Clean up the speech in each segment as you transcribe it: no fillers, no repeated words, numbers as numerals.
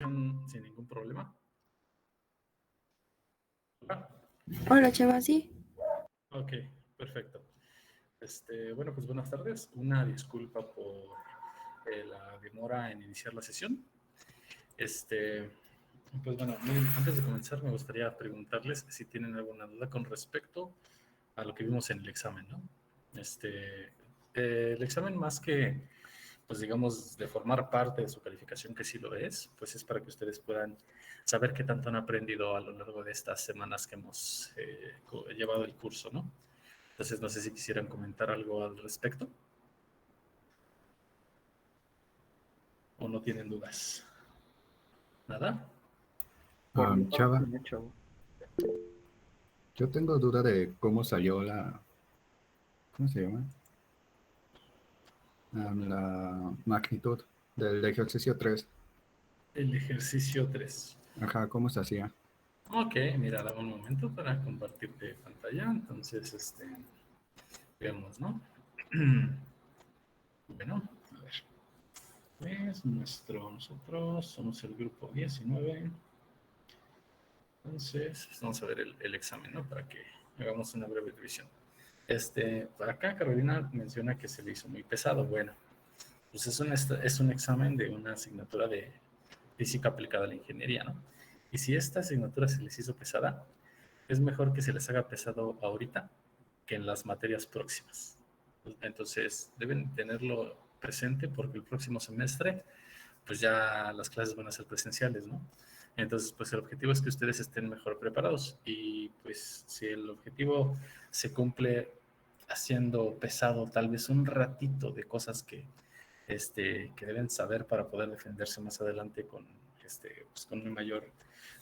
sin ningún problema. Ah, Hola, Chava, sí. ok, perfecto. Bueno, pues buenas tardes. Una disculpa por la demora en iniciar la sesión. Este, pues bueno, miren, antes de comenzar me gustaría preguntarles si tienen alguna duda con respecto a lo que vimos en el examen, ¿no? El examen más que, pues digamos, de formar parte de su calificación, que sí lo es, pues es para que ustedes puedan saber qué tanto han aprendido a lo largo de estas semanas que hemos llevado el curso, ¿no? Entonces, no sé si quisieran comentar algo al respecto o no tienen dudas. ¿Nada? Por mi parte, Chava, no, chavo. yo tengo duda de cómo salió ¿cómo se llama? La magnitud del ejercicio 3. El ejercicio 3. Ajá, ¿cómo se hacía? Ok, mira, dame un momento para compartirte pantalla. Entonces, veamos, ¿no? Bueno, a ver. Pues nosotros somos el grupo 19. Entonces, vamos a ver el examen, ¿no? Para que hagamos una breve revisión. Por acá Carolina menciona que se le hizo muy pesado. Bueno, pues es un examen de una asignatura de física aplicada a la ingeniería, ¿no? Y si esta asignatura se les hizo pesada, es mejor que se les haga pesado ahorita que en las materias próximas. Entonces, deben tenerlo presente porque el próximo semestre, pues ya las clases van a ser presenciales, ¿no? Entonces, pues el objetivo es que ustedes estén mejor preparados y pues si el objetivo se cumple haciendo pesado tal vez un ratito de cosas que deben saber para poder defenderse más adelante pues con un mayor,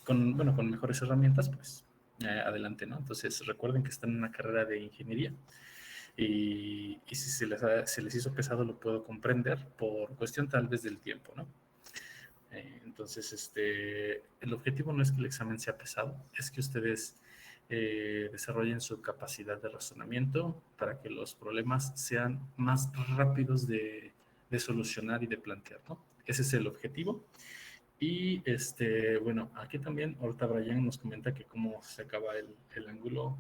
bueno, con mejores herramientas, pues adelante, ¿no? Entonces recuerden que están en una carrera de ingeniería y si se les hizo pesado lo puedo comprender por cuestión tal vez del tiempo, ¿no? Entonces, el objetivo no es que el examen sea pesado, es que ustedes desarrollen su capacidad de razonamiento para que los problemas sean más rápidos de solucionar y de plantear, ¿no? Ese es el objetivo. Y bueno, aquí también, ahorita Brian nos comenta que cómo se acaba el ángulo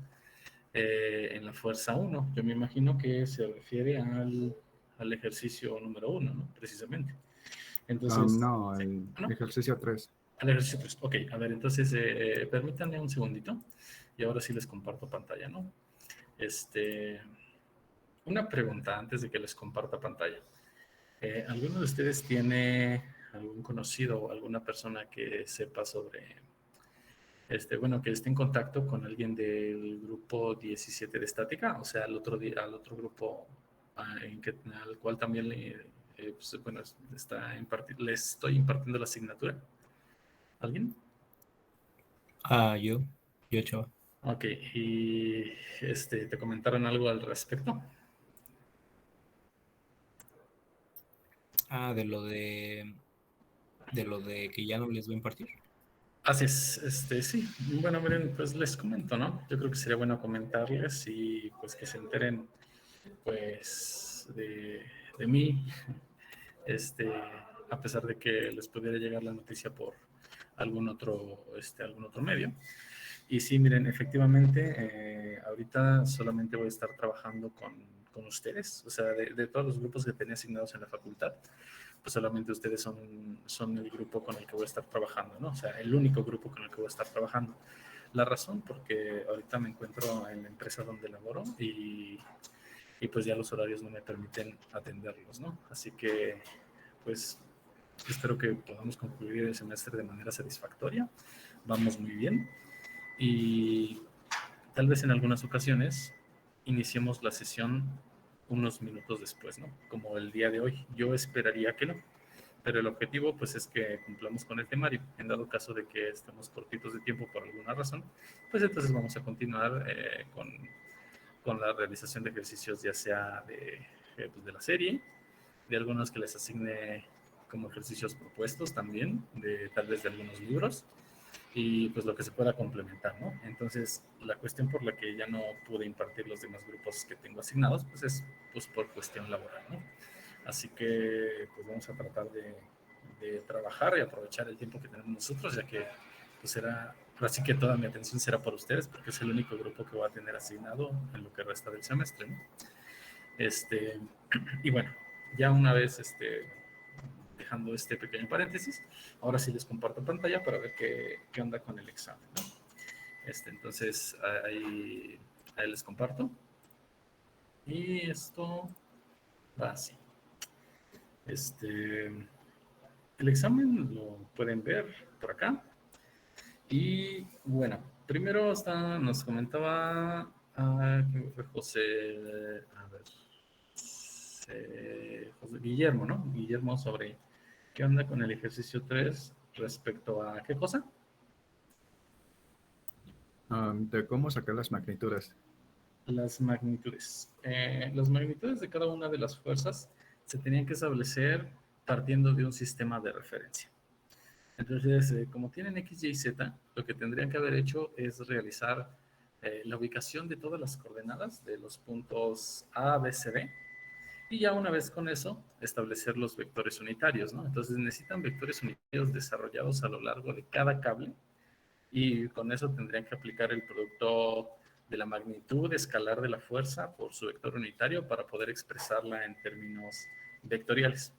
en la fuerza 1. Yo me imagino que se refiere al ejercicio número 1, ¿no? Precisamente. Entonces, No, sí, el ¿no? ejercicio 3. Al ejercicio 3. Ok, a ver, entonces permítanme un segundito y ahora sí les comparto pantalla, ¿no? Este, una pregunta antes de que les comparta pantalla. ¿Alguno de ustedes tiene algún conocido o alguna persona que sepa sobre, bueno, que esté en contacto con alguien del grupo 17 de estática? O sea, al otro grupo al cual también pues, bueno, le estoy impartiendo la asignatura. ¿Alguien? Yo, Chava. Ok, y ¿te comentaron algo al respecto? De lo de que ya no les voy a impartir. Así es, sí. Bueno, miren, pues les comento, ¿no? Yo creo que sería bueno comentarles y pues que se enteren, pues, de mí, este, a pesar de que les pudiera llegar la noticia por algún otro medio. Y sí, miren, efectivamente, ahorita solamente voy a estar trabajando con ustedes, o sea, de todos los grupos que tenía asignados en la facultad, pues solamente ustedes son el grupo con el que voy a estar trabajando, ¿no? O sea, el único grupo con el que voy a estar trabajando. La razón, porque ahorita me encuentro en la empresa donde laboro y pues ya los horarios no me permiten atenderlos, ¿no? Así que, pues, espero que podamos concluir el semestre de manera satisfactoria. Vamos muy bien. Y tal vez en algunas ocasiones iniciemos la sesión unos minutos después, ¿no? Como el día de hoy. Yo esperaría que no, pero el objetivo pues es que cumplamos con el temario. En dado caso de que estemos cortitos de tiempo por alguna razón, pues entonces vamos a continuar con la realización de ejercicios ya sea pues de la serie, de algunos que les asigne como ejercicios propuestos también, de tal vez de algunos libros, y pues lo que se pueda complementar, ¿no? Entonces, la cuestión por la que ya no pude impartir los demás grupos que tengo asignados, pues es pues por cuestión laboral, ¿no? Así que pues vamos a tratar de trabajar y aprovechar el tiempo que tenemos nosotros, ya que pues así que toda mi atención será por ustedes, porque es el único grupo que voy a tener asignado en lo que resta del semestre, ¿no? Y bueno, ya una vez dejando este pequeño paréntesis, ahora sí les comparto pantalla para ver qué onda con el examen, ¿no? Entonces, ahí les comparto. Y esto va así. El examen lo pueden ver por acá. Y bueno, primero nos comentaba ¿quién fue? José Guillermo, ¿no? Guillermo sobre qué onda con el ejercicio 3 respecto a qué cosa. De cómo sacar las magnitudes. Las magnitudes. Las magnitudes de cada una de las fuerzas se tenían que establecer partiendo de un sistema de referencia. Entonces, como tienen X, Y, Z, lo que tendrían que haber hecho es realizar la ubicación de todas las coordenadas de los puntos A, B, C, D, y ya una vez con eso, establecer los vectores unitarios, ¿no? Entonces necesitan vectores unitarios desarrollados a lo largo de cada cable, y con eso tendrían que aplicar el producto de la magnitud escalar de la fuerza por su vector unitario para poder expresarla en términos vectoriales.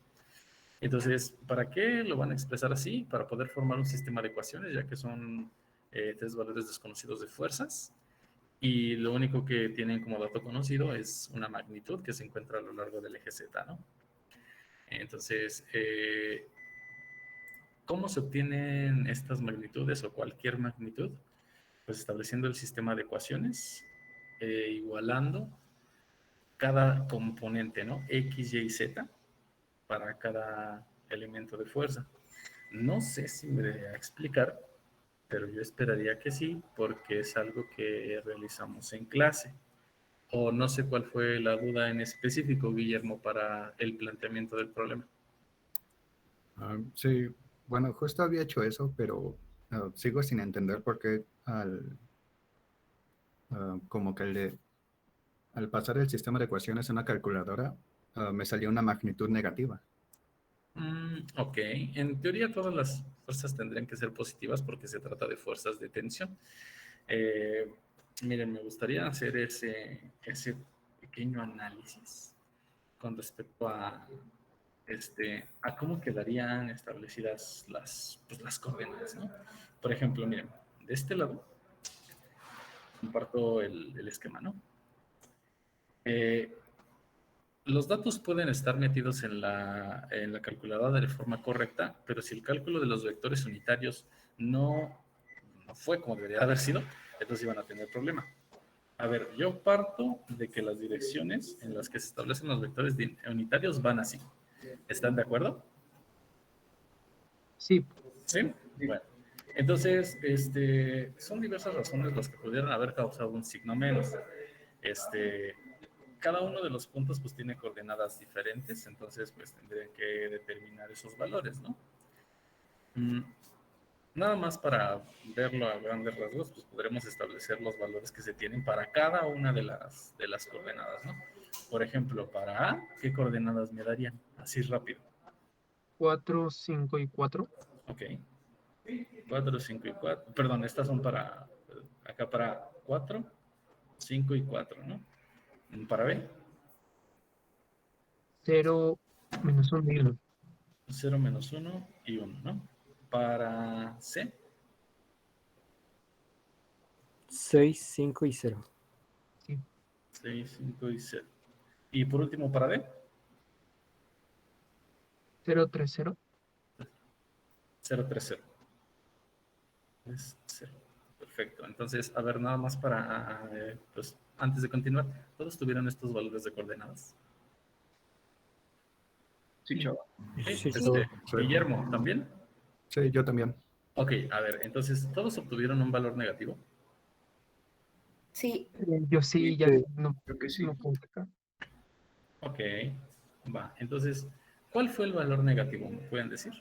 Entonces, ¿para qué lo van a expresar así? Para poder formar un sistema de ecuaciones, ya que son tres valores desconocidos de fuerzas, y lo único que tienen como dato conocido es una magnitud que se encuentra a lo largo del eje Z, ¿no? Entonces, ¿cómo se obtienen estas magnitudes o cualquier magnitud? Pues estableciendo el sistema de ecuaciones, igualando cada componente, ¿no? X, Y, Z para cada elemento de fuerza. No sé si me debería explicar, pero yo esperaría que sí, porque es algo que realizamos en clase. O no sé cuál fue la duda en específico, Guillermo, para el planteamiento del problema. Sí, bueno, justo había hecho eso, pero sigo sin entender por qué como que al pasar el sistema de ecuaciones a una calculadora, me salió una magnitud negativa. Ok, en teoría todas las fuerzas tendrían que ser positivas porque se trata de fuerzas de tensión. Miren, me gustaría hacer ese pequeño análisis con respecto a cómo quedarían establecidas las coordenadas, ¿no? Por ejemplo, miren, de este lado comparto el esquema, ¿no? Eh, Los datos pueden estar metidos en la calculadora de forma correcta, pero si el cálculo de los vectores unitarios no fue como debería haber sido, entonces iban a tener problema. A ver, yo parto de que las direcciones en las que se establecen los vectores unitarios van así. ¿Están de acuerdo? Sí, ¿Sí? Bueno, entonces, son diversas razones las que pudieran haber causado un signo menos. Cada uno de los puntos pues tiene coordenadas diferentes, entonces pues tendré que determinar esos valores, ¿no? Nada más para verlo a grandes rasgos, pues podremos establecer los valores que se tienen para cada una de las coordenadas, ¿no? Por ejemplo, para A, ¿qué coordenadas me darían? Así rápido. 4, 5 y 4. Ok. 4, 5 y 4. Perdón, estas son acá para 4, 5 y 4, ¿no? Para B, 0, -1 y 1. 0, -1 y 1, ¿no? Para C, 6, 5 y 0. Sí. 6, 5 y 0. Y por último, para D, 0, 3, 0. 0, 3, 0. Es 0. Perfecto. Entonces, a ver, nada más para, pues, antes de continuar, ¿todos tuvieron estos valores de coordenadas? Sí, chava. Sí, Sí. Guillermo, ¿también? Sí, yo también. Ok, a ver, entonces, ¿todos obtuvieron un valor negativo? Sí, Yo sí, ya Sí. no, Creo que sí. no puedo sacar. Ok, va. Entonces, ¿cuál fue el valor negativo? ¿Me pueden decir?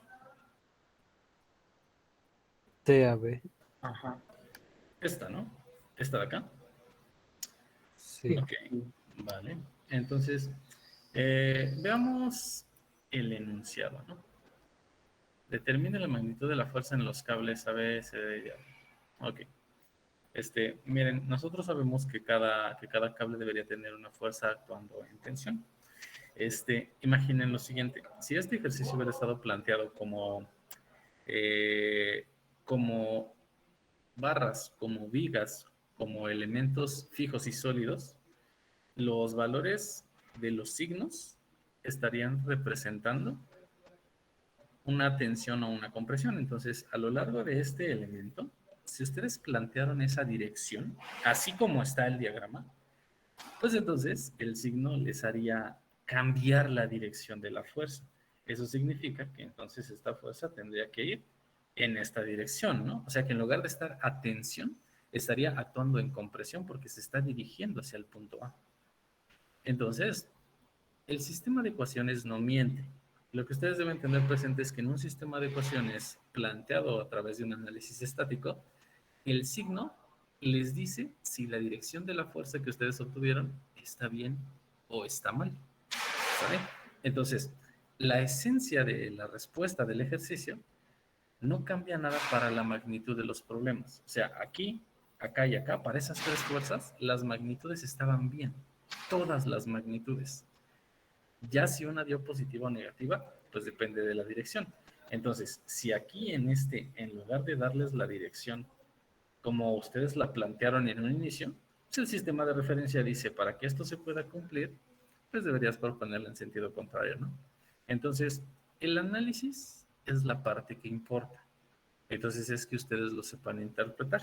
TAB. Ajá. Esta, ¿no? Esta de acá. Sí. Ok, vale. Entonces, veamos el enunciado, ¿no? Determine la magnitud de la fuerza en los cables A, B, C, D y A. Ok. Miren, nosotros sabemos que cada cable debería tener una fuerza actuando en tensión. Imaginen lo siguiente. Si este ejercicio hubiera estado planteado como barras, como vigas, como elementos fijos y sólidos, los valores de los signos estarían representando una tensión o una compresión. Entonces, a lo largo de este elemento, si ustedes plantearon esa dirección, así como está el diagrama, pues entonces el signo les haría cambiar la dirección de la fuerza. Eso significa que entonces esta fuerza tendría que ir en esta dirección, ¿no? O sea que en lugar de estar a tensión, estaría actuando en compresión porque se está dirigiendo hacia el punto A. Entonces, el sistema de ecuaciones no miente. Lo que ustedes deben tener presente es que en un sistema de ecuaciones planteado a través de un análisis estático, el signo les dice si la dirección de la fuerza que ustedes obtuvieron está bien o está mal. ¿Saben? Entonces, la esencia de la respuesta del ejercicio no cambia nada para la magnitud de los problemas. O sea, aquí, acá y acá, para esas tres fuerzas, las magnitudes estaban bien. Todas las magnitudes. Ya si una dio positiva o negativa, pues depende de la dirección. Entonces, si aquí en lugar de darles la dirección como ustedes la plantearon en un inicio, pues el sistema de referencia dice, para que esto se pueda cumplir, pues deberías proponerlo en sentido contrario, ¿no? Entonces, el análisis es la parte que importa. Entonces es que ustedes lo sepan interpretar.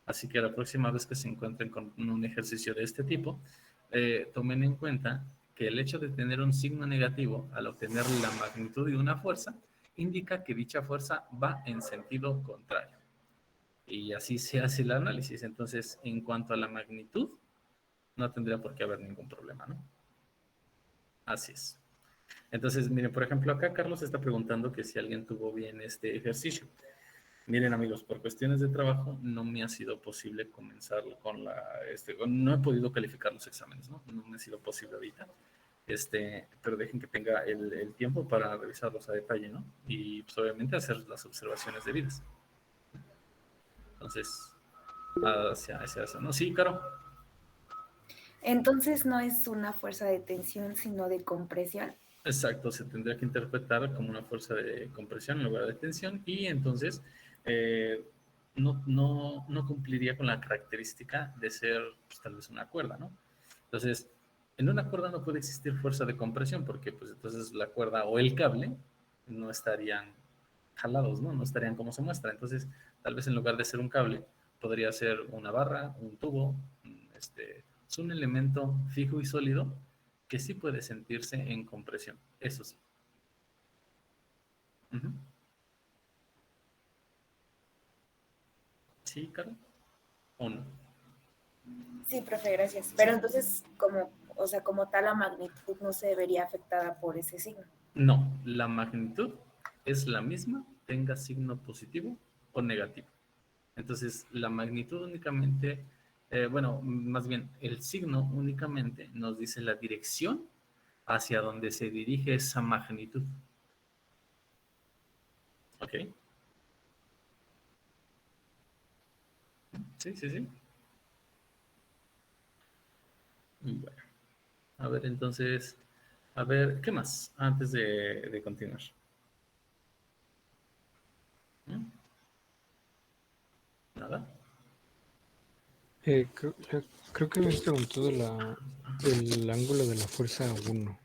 Así que la próxima vez que se encuentren con un ejercicio de este tipo, tomen en cuenta que el hecho de tener un signo negativo al obtener la magnitud de una fuerza indica que dicha fuerza va en sentido contrario. Y así se hace el análisis. Entonces, en cuanto a la magnitud, no tendría por qué haber ningún problema, ¿no? Así es. Entonces, miren, por ejemplo, acá Carlos está preguntando que si alguien tuvo bien este ejercicio. Miren, amigos, por cuestiones de trabajo no me ha sido posible comenzar no he podido calificar los exámenes, ¿no? No me ha sido posible ahorita. Pero dejen que tenga el tiempo para revisarlos a detalle, ¿no? Y pues obviamente hacer las observaciones debidas. Entonces, hacia eso, ¿no? Sí, Caro. Entonces no es una fuerza de tensión, sino de compresión. Exacto, se tendría que interpretar como una fuerza de compresión en lugar de tensión y entonces no cumpliría con la característica de ser pues, tal vez una cuerda, ¿no? Entonces, en una cuerda no puede existir fuerza de compresión porque pues entonces la cuerda o el cable no estarían jalados, ¿no? No estarían como se muestra. Entonces, tal vez en lugar de ser un cable, podría ser una barra, un tubo, es un elemento fijo y sólido que sí puede sentirse en compresión, eso sí. Ujú. ¿Sí, Caro? ¿O no? Sí, profe, gracias. Pero entonces, o sea, como tal, la magnitud no se vería afectada por ese signo. No, la magnitud es la misma, tenga signo positivo o negativo. Entonces, la magnitud únicamente, bueno, más bien, el signo únicamente nos dice la dirección hacia donde se dirige esa magnitud. ¿Ok? Sí, sí, sí. Bueno, a ver, entonces, a ver, ¿qué más antes de continuar? ¿Mm? ¿Nada? Creo que me has preguntado el ángulo de la fuerza 1.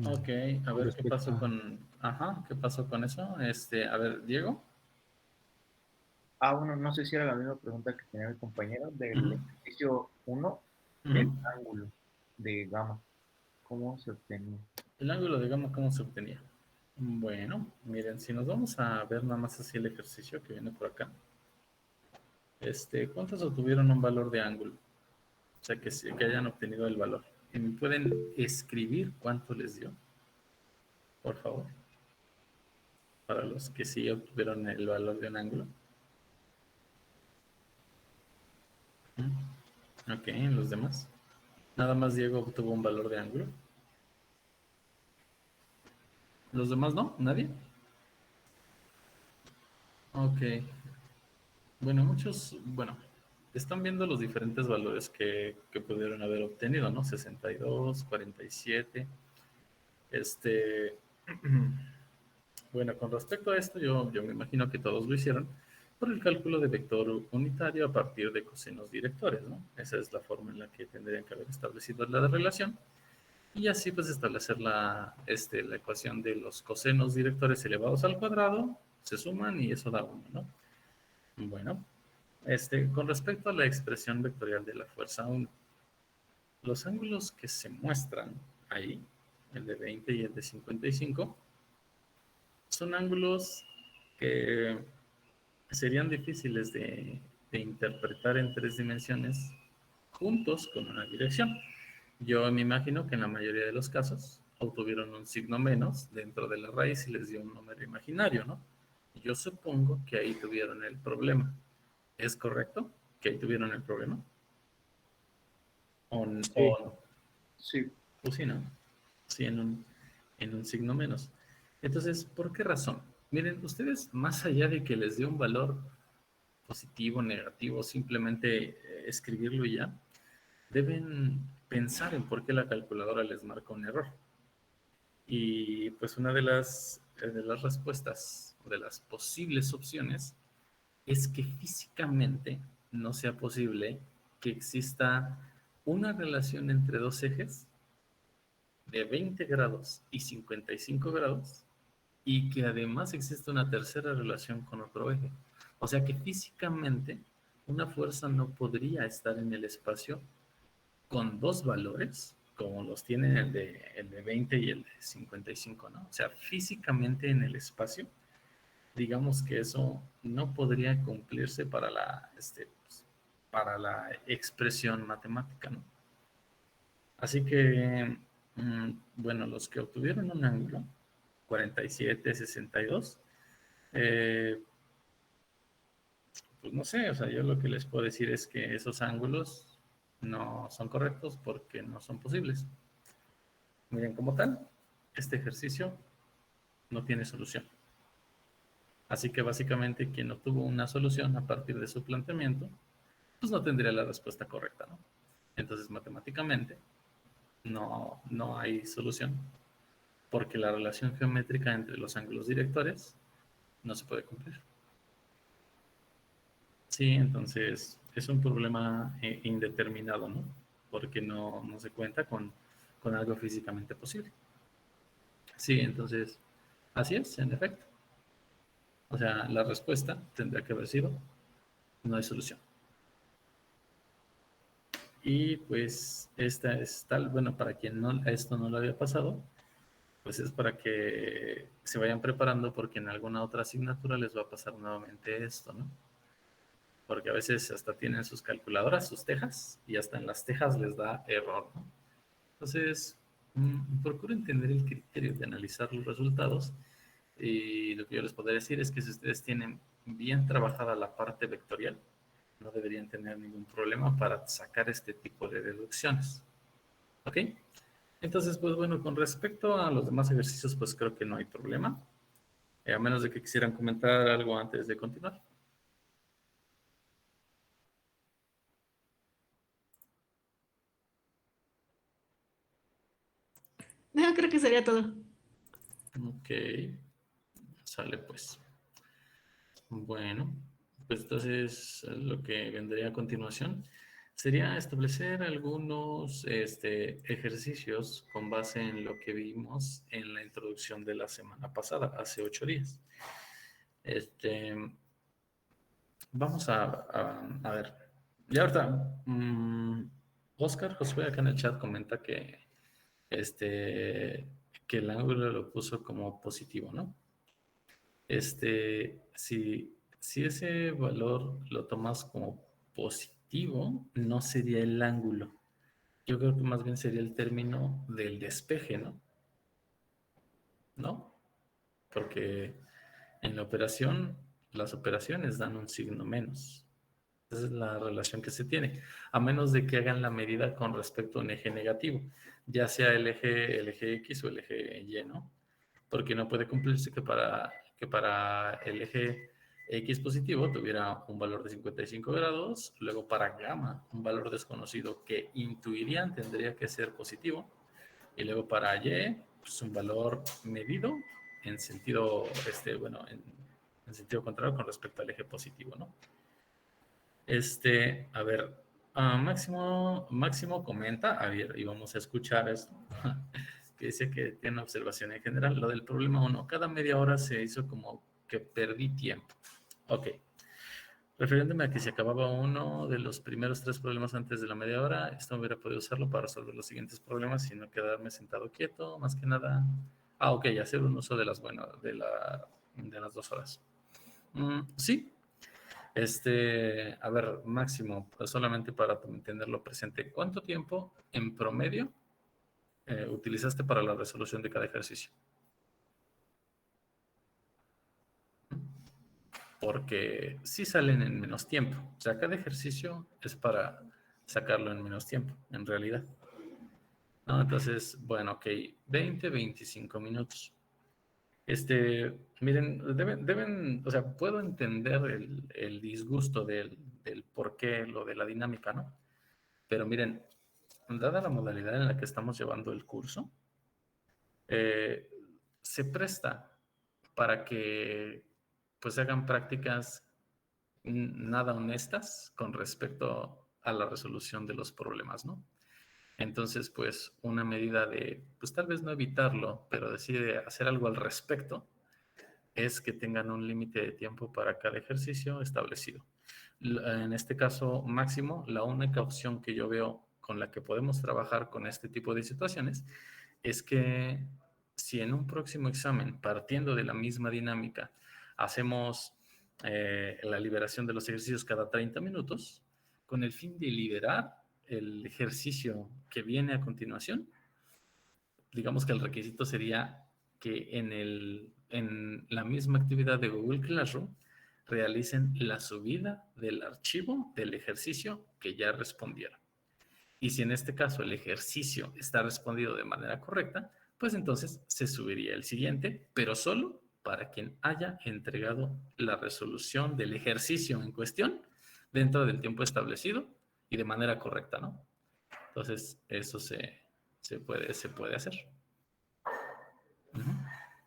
Ok, a Con ver, ¿qué pasó respecto a... con... Ajá, ¿qué pasó con eso? A ver, Diego. Bueno, no sé si era la misma pregunta que tenía mi compañero del Ujú, ejercicio 1, el ujú. ángulo de gamma, ¿cómo se obtenía? El ángulo de gamma, ¿cómo se obtenía? Bueno, miren, si nos vamos a ver nada más así el ejercicio que viene por acá. ¿Cuántos obtuvieron un valor de ángulo? O sea, que hayan obtenido el valor. ¿Y me pueden escribir cuánto les dio? Por favor. Para los que sí obtuvieron el valor de un ángulo. Ok, en los demás. Nada más Diego obtuvo un valor de ángulo. ¿Los demás no? ¿Nadie? Ok. Bueno, están viendo los diferentes valores que pudieron haber obtenido, ¿no? 62, 47. Este, bueno, con respecto a esto, yo me imagino que todos lo hicieron por el cálculo de vector unitario a partir de cosenos directores, ¿no? Esa es la forma en la que tendrían que haber establecido la relación. Y así pues establecer la ecuación de los cosenos directores elevados al cuadrado, se suman y eso da 1, ¿no? Bueno, con respecto a la expresión vectorial de la fuerza 1, los ángulos que se muestran ahí, el de 20 y el de 55, son ángulos que serían difíciles de interpretar en 3 dimensiones juntos con una dirección. Yo me imagino que en la mayoría de los casos obtuvieron un signo menos dentro de la raíz y les dio un número imaginario, ¿no? Yo supongo que ahí tuvieron el problema. ¿Es correcto que ahí tuvieron el problema? ¿O Sí. no? Sí, Pues sí, ¿no? Sí, en un signo menos. Entonces, ¿por qué razón? Miren, ustedes, más allá de que les dé un valor positivo, negativo, simplemente escribirlo y ya, deben pensar en por qué la calculadora les marca un error. Y pues una de las respuestas, o de las posibles opciones, es que físicamente no sea posible que exista una relación entre dos ejes de 20 grados y 55 grados y que además existe una tercera relación con otro eje. O sea que físicamente una fuerza no podría estar en el espacio con dos valores, como los tienen el de 20 y el de 55, ¿no? O sea, físicamente en el espacio, digamos que eso no podría cumplirse para la expresión matemática, ¿no? Así que, bueno, los que obtuvieron un ángulo, 47, 62, eh, pues no sé, o sea, yo lo que les puedo decir es que esos ángulos no son correctos porque no son posibles. Miren, como tal, este ejercicio no tiene solución. Así que básicamente quien obtuvo una solución a partir de su planteamiento, pues no tendría la respuesta correcta, ¿no? Entonces, matemáticamente, no hay solución porque la relación geométrica entre los ángulos directores no se puede cumplir. Sí, entonces es un problema indeterminado, ¿no? Porque no se cuenta con algo físicamente posible. Sí, entonces, así es, en efecto. O sea, la respuesta tendría que haber sido, no hay solución. Y pues esta es tal, bueno, para quien esto no lo había pasado, pues es para que se vayan preparando porque en alguna otra asignatura les va a pasar nuevamente esto, ¿no? Porque a veces hasta tienen sus calculadoras, sus tejas, y hasta en las tejas les da error, ¿no? Entonces, procuro entender el criterio de analizar los resultados y lo que yo les podría decir es que si ustedes tienen bien trabajada la parte vectorial, no deberían tener ningún problema para sacar este tipo de deducciones. ¿Ok? Entonces, pues bueno, con respecto a los demás ejercicios, pues creo que no hay problema. A menos de que quisieran comentar algo antes de continuar. No, creo que sería todo. Ok, sale pues. Bueno, pues entonces lo que vendría a continuación sería establecer algunos ejercicios con base en lo que vimos en la introducción de la semana pasada, hace 8 días. Este, vamos a ver. Y ahorita, Oscar Josué acá en el chat comenta este, que el ángulo lo puso como positivo, ¿no? Si ese valor lo tomas como positivo, no sería el ángulo. Yo creo que más bien sería el término del despeje, ¿no? ¿No? Porque en la operación, las operaciones dan un signo menos. Esa es la relación que se tiene, a menos de que hagan la medida con respecto a un eje negativo, ya sea el eje X o el eje Y, ¿no? Porque no puede cumplirse que para el eje X positivo tuviera un valor de 55 grados, luego para gamma un valor desconocido que intuirían tendría que ser positivo, y luego para Y pues un valor medido en sentido, bueno, en sentido contrario con respecto al eje positivo, ¿no? A ver, Máximo comenta, a ver, y vamos a escuchar esto, que dice que tiene una observación en general, lo del problema 1, cada media hora se hizo como que perdí tiempo. Ok, refiriéndome a que si acababa uno de los primeros 3 problemas antes de la media hora, esto hubiera podido usarlo para resolver los siguientes problemas y no quedarme sentado quieto, más que nada. Ok, hacer un uso de las, bueno, de las 2 horas. Sí. A ver, Máximo, pues solamente para tenerlo presente, ¿cuánto tiempo en promedio utilizaste para la resolución de cada ejercicio? Porque sí salen en menos tiempo. O sea, cada ejercicio es para sacarlo en menos tiempo, en realidad. ¿No? Entonces, bueno, ok, 25 minutos. Miren, o sea, puedo entender el disgusto del por qué lo de la dinámica, ¿no? Pero miren, dada la modalidad en la que estamos llevando el curso, eh, se presta para que pues hagan prácticas nada honestas con respecto a la resolución de los problemas, ¿no? Entonces, pues una medida de, pues tal vez no evitarlo, pero decide hacer algo al respecto, es que tengan un límite de tiempo para cada ejercicio establecido. En este caso máximo, la única opción que yo veo con la que podemos trabajar con este tipo de situaciones es que si en un próximo examen, partiendo de la misma dinámica, hacemos la liberación de los ejercicios cada 30 minutos, con el fin de liberar el ejercicio que viene a continuación, digamos que el requisito sería que en la misma actividad de Google Classroom realicen la subida del archivo del ejercicio que ya respondieron. Y si en este caso el ejercicio está respondido de manera correcta, pues entonces se subiría el siguiente, pero solo para quien haya entregado la resolución del ejercicio en cuestión dentro del tiempo establecido y de manera correcta, ¿no? Entonces, eso se puede hacer.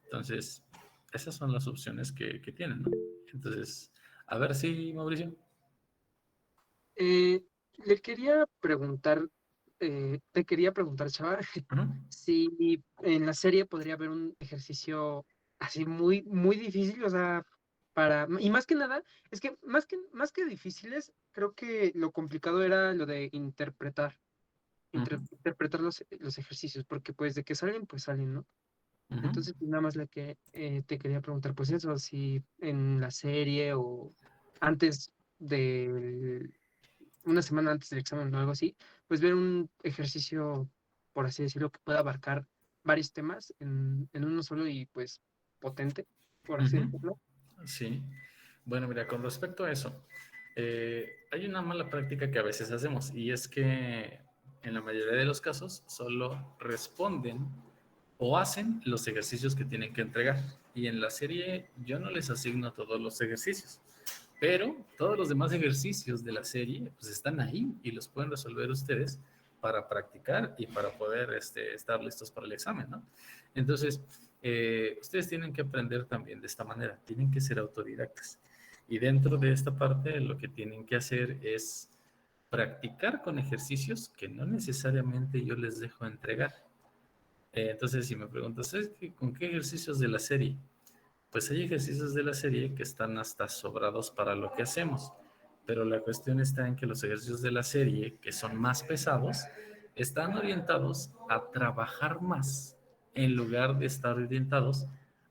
Entonces, esas son las opciones que tienen, ¿no? Entonces, a ver si, Mauricio. Le quería preguntar, Chava, si en la serie podría haber un ejercicio así muy, muy difícil, o sea, y más que nada, es que más que difíciles, creo que lo complicado era lo de interpretar los ejercicios, porque pues de que salen, pues salen, ¿no? Entonces, pues, nada más te quería preguntar, pues eso, si en la serie o antes de una semana antes del examen o algo así, pues ver un ejercicio, por así decirlo, que pueda abarcar varios temas en uno solo y pues potente, por así decirlo. Sí. Bueno, mira, con respecto a eso, hay una mala práctica que a veces hacemos y es que en la mayoría de los casos solo responden o hacen los ejercicios que tienen que entregar. Y en la serie yo no les asigno todos los ejercicios, pero todos los demás ejercicios de la serie pues están ahí y los pueden resolver ustedes para practicar y para poder estar listos para el examen, ¿no? Entonces, ustedes tienen que aprender también de esta manera, tienen que ser autodidactas. Y dentro de esta parte lo que tienen que hacer es practicar con ejercicios que no necesariamente yo les dejo entregar. Entonces, si me preguntas, ¿sabes con qué ejercicios de la serie? Pues hay ejercicios de la serie que están hasta sobrados para lo que hacemos, pero la cuestión está en que los ejercicios de la serie, que son más pesados, están orientados a trabajar más en lugar de estar orientados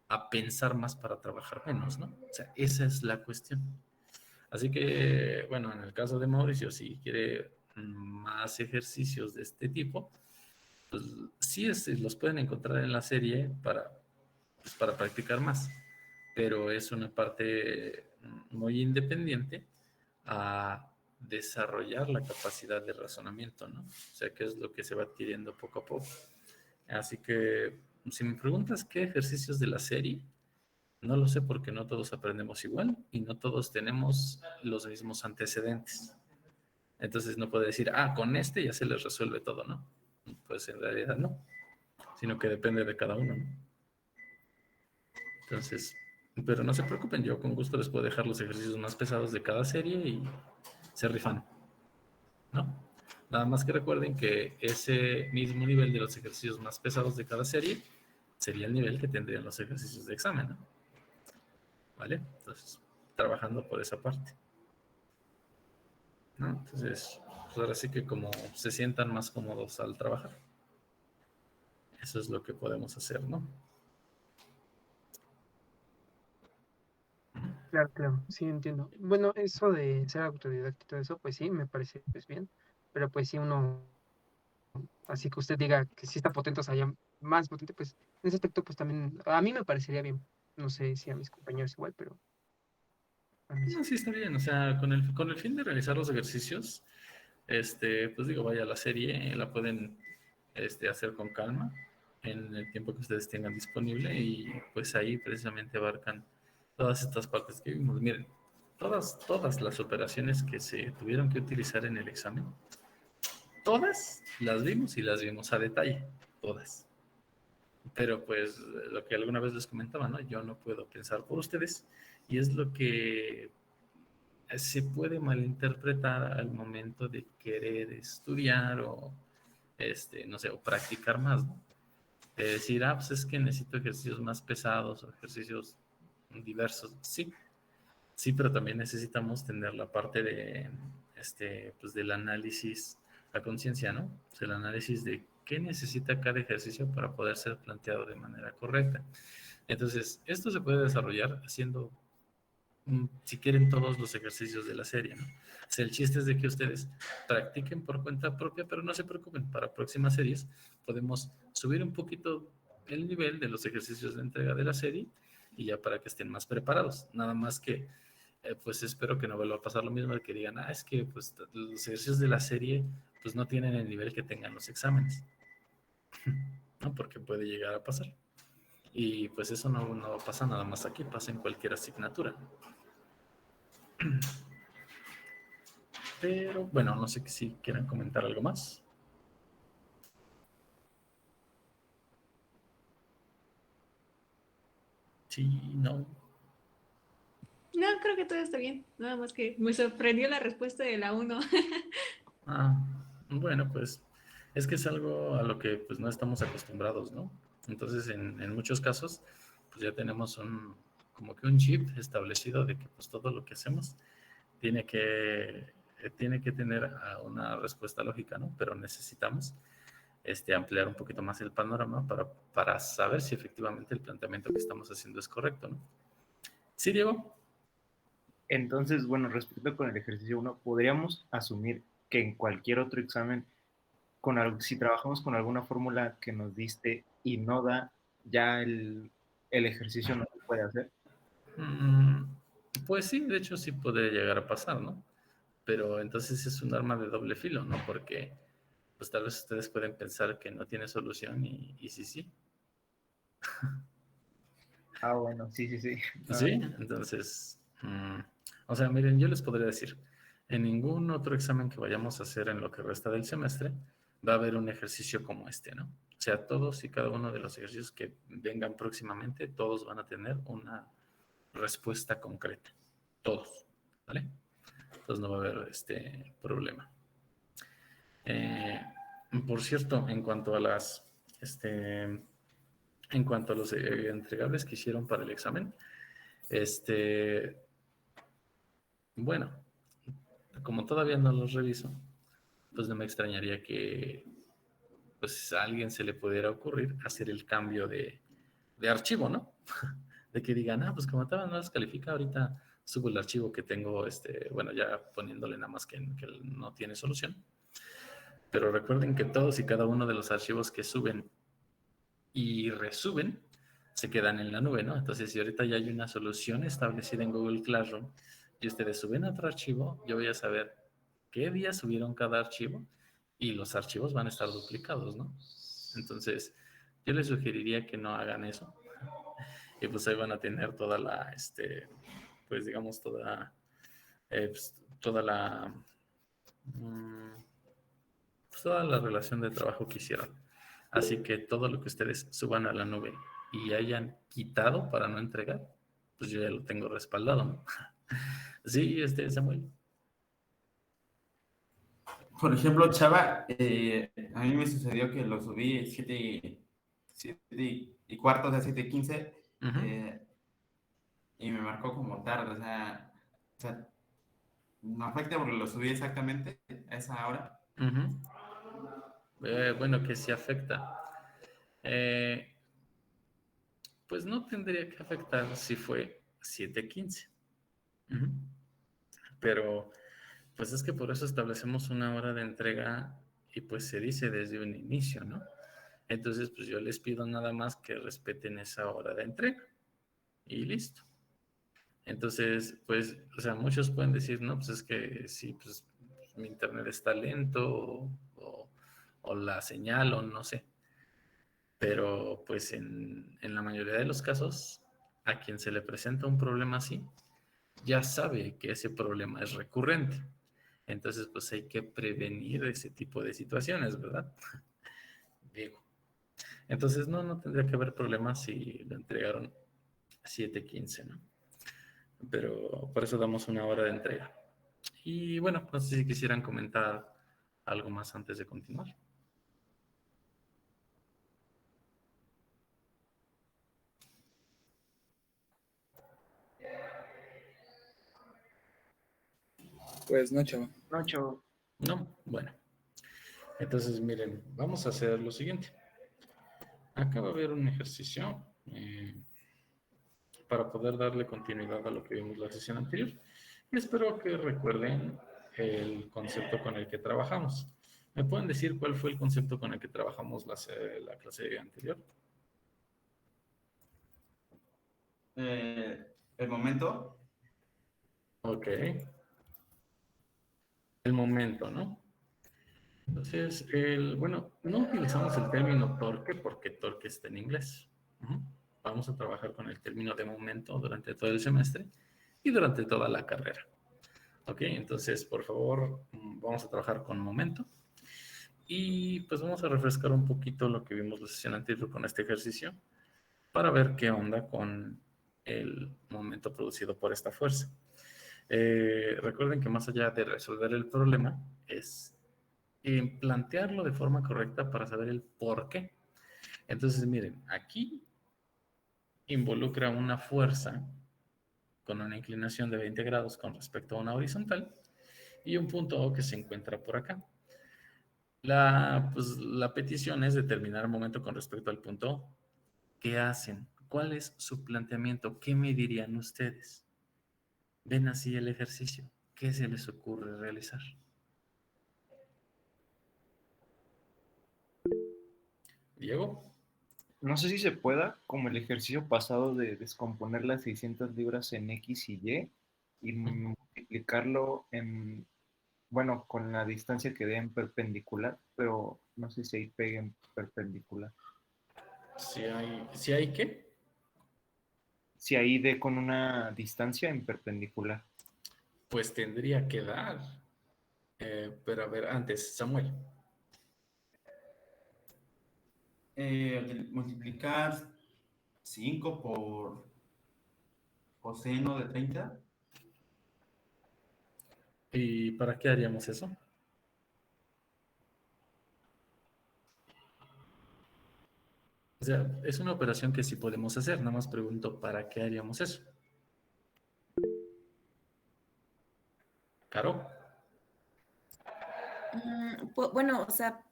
a pensar más para trabajar menos, ¿no? O sea, esa es la cuestión. Así que, bueno, en el caso de Mauricio, si quiere más ejercicios de este tipo, pues sí los pueden encontrar en la serie pues, para practicar más, pero es una parte muy independiente a desarrollar la capacidad de razonamiento, ¿no? O sea, que es lo que se va adquiriendo poco a poco. Así que, si me preguntas qué ejercicios de la serie, No lo sé porque no todos aprendemos igual y no todos tenemos los mismos antecedentes. Entonces no puedo decir, con este ya se les resuelve todo, ¿no? Pues en realidad no, sino que depende de cada uno, ¿no? Entonces, pero no se preocupen, yo con gusto les puedo dejar los ejercicios más pesados de cada serie y se rifan, ¿no? Nada más que recuerden que ese mismo nivel de los ejercicios más pesados de cada serie sería el nivel que tendrían los ejercicios de examen, ¿no? ¿Vale? Entonces, trabajando por esa parte, ¿no? Entonces, pues ahora sí que como se sientan más cómodos al trabajar, eso es lo que podemos hacer, ¿no? Claro, claro, sí entiendo. Bueno, eso de ser autodidacta y todo eso, pues sí, me parece pues bien, pero pues sí uno, así que usted diga que sí está potente, o sea, ya más potente, pues en ese aspecto pues también a mí me parecería bien. No sé si a mis compañeros igual, pero a mí sí. No, sí está bien, o sea, con el fin de realizar los ejercicios, pues digo, vaya, la serie la pueden hacer con calma en el tiempo que ustedes tengan disponible y pues ahí precisamente abarcan todas estas partes que vimos. Miren, todas las operaciones que se tuvieron que utilizar en el examen, todas las vimos y las vimos a detalle, todas. Pero pues lo que alguna vez les comentaba, ¿no? Yo no puedo pensar por ustedes y es lo que se puede malinterpretar al momento de querer estudiar o, no sé, o practicar más, ¿no? De decir, pues es que necesito ejercicios más pesados o ejercicios diversos. Sí, sí, pero también necesitamos tener la parte de, pues del análisis, la conciencia, ¿no? O sea, el análisis de qué necesita cada ejercicio para poder ser planteado de manera correcta. Entonces, esto se puede desarrollar haciendo si quieren todos los ejercicios de la serie, ¿no? O sea, el chiste es de que ustedes practiquen por cuenta propia, pero no se preocupen, para próximas series podemos subir un poquito el nivel de los ejercicios de entrega de la serie y ya para que estén más preparados. Nada más que, pues espero que no vuelva a pasar lo mismo de que digan, es que pues los ejercicios de la serie pues no tienen el nivel que tengan los exámenes, ¿no? Porque puede llegar a pasar. Y pues eso no pasa nada más aquí, pasa en cualquier asignatura. Pero bueno, no sé si quieran comentar algo más. Sí, no. No, creo que todo está bien. Nada más que me sorprendió la respuesta de la 1. Bueno, pues es que es algo a lo que pues no estamos acostumbrados, ¿no? Entonces, en muchos casos, pues ya tenemos como que un chip establecido de que pues todo lo que hacemos tiene que tener una respuesta lógica, ¿no? Pero necesitamos ampliar un poquito más el panorama para saber si efectivamente el planteamiento que estamos haciendo es correcto, ¿no? Sí, Diego. Entonces, bueno, respecto con el ejercicio 1, podríamos asumir que en cualquier otro examen, si trabajamos con alguna fórmula que nos diste y no da, ya el ejercicio no se puede hacer. Pues sí, de hecho sí podría llegar a pasar, ¿no? Pero entonces es un arma de doble filo, ¿no? Porque pues tal vez ustedes pueden pensar que no tiene solución y sí, sí. Bueno, sí, sí, sí. Sí, entonces, o sea, miren, yo les podría decir, en ningún otro examen que vayamos a hacer en lo que resta del semestre va a haber un ejercicio como este, ¿no? O sea, todos y cada uno de los ejercicios que vengan próximamente, todos van a tener una respuesta concreta, todos, ¿vale? Entonces no va a haber problema. Por cierto, en cuanto a los entregables que hicieron para el examen, bueno, como todavía no los reviso, pues no me extrañaría que pues a alguien se le pudiera ocurrir hacer el cambio de archivo, ¿no? De que digan, pues como todavía no las califica, ahorita subo el archivo que tengo, bueno, ya poniéndole nada más que no tiene solución. Pero recuerden que todos y cada uno de los archivos que suben y resuben se quedan en la nube, ¿no? Entonces, si ahorita ya hay una solución establecida en Google Classroom y ustedes suben otro archivo, yo voy a saber qué día subieron cada archivo y los archivos van a estar duplicados, ¿no? Entonces, yo les sugeriría que no hagan eso y pues ahí van a tener toda la, pues digamos, pues, mm, toda la relación de trabajo que hicieron. Así que todo lo que ustedes suban a la nube y hayan quitado para no entregar, pues yo ya lo tengo respaldado, ¿no? Sí, Samuel. Por ejemplo, Chava, a mí me sucedió que lo subí 7:15, o sea, 7:15, y me marcó como tarde, o sea, no afecta porque lo subí exactamente a esa hora. Bueno, que sí afecta. Pues no tendría que afectar si fue 7:15. Pero pues es que por eso establecemos una hora de entrega y pues se dice desde un inicio, ¿no? Entonces, pues yo les pido nada más que respeten esa hora de entrega y listo. Entonces, pues, o sea, muchos pueden decir, no, pues es que sí, pues mi internet está lento o la señal o no sé. Pero pues en la mayoría de los casos, a quien se le presenta un problema así, ya sabe que ese problema es recurrente. Entonces, pues hay que prevenir ese tipo de situaciones, ¿verdad? Digo. Entonces, no tendría que haber problemas si lo entregaron 7:15, ¿no? Pero por eso damos una hora de entrega. Y bueno, no sé si quisieran comentar algo más antes de continuar. Pues no, chavo. No, chavo. No, bueno. Entonces, miren, vamos a hacer lo siguiente. Acá va a haber un ejercicio para poder darle continuidad a lo que vimos la sesión anterior. Y espero que recuerden el concepto con el que trabajamos. ¿Me pueden decir cuál fue el concepto con el que trabajamos la clase anterior? El momento. Ok. El momento, ¿no? Entonces, bueno, no utilizamos el término torque porque torque está en inglés. Vamos a trabajar con el término de momento durante todo el semestre y durante toda la carrera. Ok, entonces, por favor, vamos a trabajar con momento. Y pues vamos a refrescar un poquito lo que vimos la sesión anterior con este ejercicio para ver qué onda con el momento producido por esta fuerza. Recuerden que más allá de resolver el problema es plantearlo de forma correcta para saber el por qué. Entonces, miren, aquí involucra una fuerza con una inclinación de 20 grados con respecto a una horizontal y un punto O que se encuentra por acá. Pues, la petición es determinar el momento con respecto al punto O. ¿Qué hacen? ¿Cuál es su planteamiento? ¿Qué me dirían ustedes? Ven así el ejercicio. ¿Qué se les ocurre realizar? Diego. No sé si se pueda, como el ejercicio pasado de descomponer las 600 libras en X y Y multiplicarlo en, bueno, con la distancia que dé en perpendicular, pero no sé si ahí pegue en perpendicular. ¿Si hay qué? Si ahí dé con una distancia en perpendicular. Pues tendría que dar. Pero a ver, antes, Samuel. Multiplicar 5 por coseno de 30. ¿Y para qué haríamos eso? O sea, es una operación que sí podemos hacer, nada más pregunto, ¿para qué haríamos eso? ¿Caro? Bueno, o sea,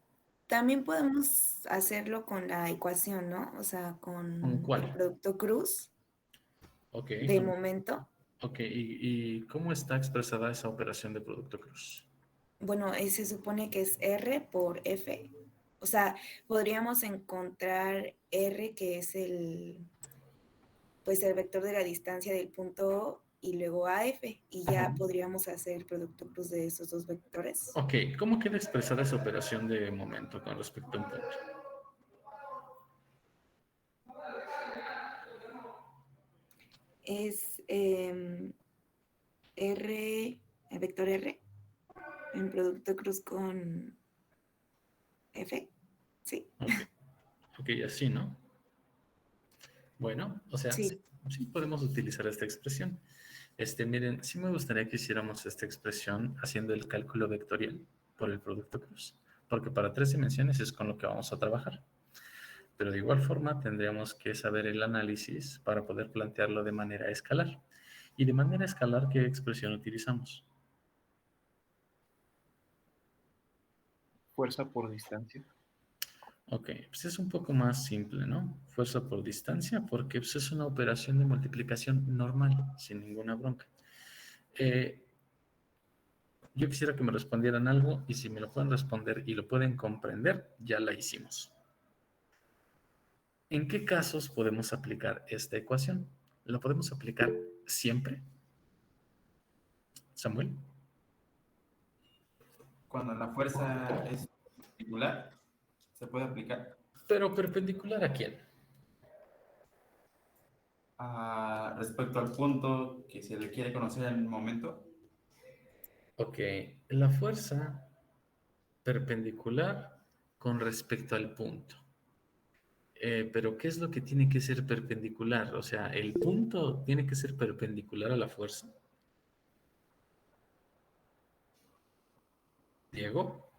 también podemos hacerlo con la ecuación, ¿no? O sea, ¿Con con cuál? el producto cruz Ok. de momento. Ok, ¿y cómo está expresada esa operación de producto cruz? Bueno, se supone que es R por F. O sea, podríamos encontrar R, que es pues el vector de la distancia del punto O, y luego AF, y ya podríamos hacer el producto cruz de esos dos vectores. Ok, ¿cómo queda expresada esa operación de momento con respecto a un punto? es R, el vector R, en producto cruz con F. Sí. Ok, así, ¿no? Bueno, o sea, Sí. sí podemos utilizar esta expresión. Miren, sí me gustaría que hiciéramos esta expresión haciendo el cálculo vectorial por el producto cruz, porque para 3 dimensiones es con lo que vamos a trabajar. Pero de igual forma tendríamos que saber el análisis para poder plantearlo de manera escalar. Y de manera escalar, ¿qué expresión utilizamos? Fuerza por distancia. Ok, pues es un poco más simple, ¿no? Fuerza por distancia, porque pues, es una operación de multiplicación normal, sin ninguna bronca. Yo quisiera que me respondieran algo y si me lo pueden responder y lo pueden comprender, ya la hicimos. ¿En qué casos podemos aplicar esta ecuación? ¿La podemos aplicar siempre? Samuel. Cuando la fuerza es perpendicular, se puede aplicar. ¿Pero perpendicular a quién? Respecto al punto que se le quiere conocer en el momento. Ok, la fuerza perpendicular con respecto al punto. Pero ¿qué es lo que tiene que ser perpendicular? O sea, ¿el punto tiene que ser perpendicular a la fuerza? Diego.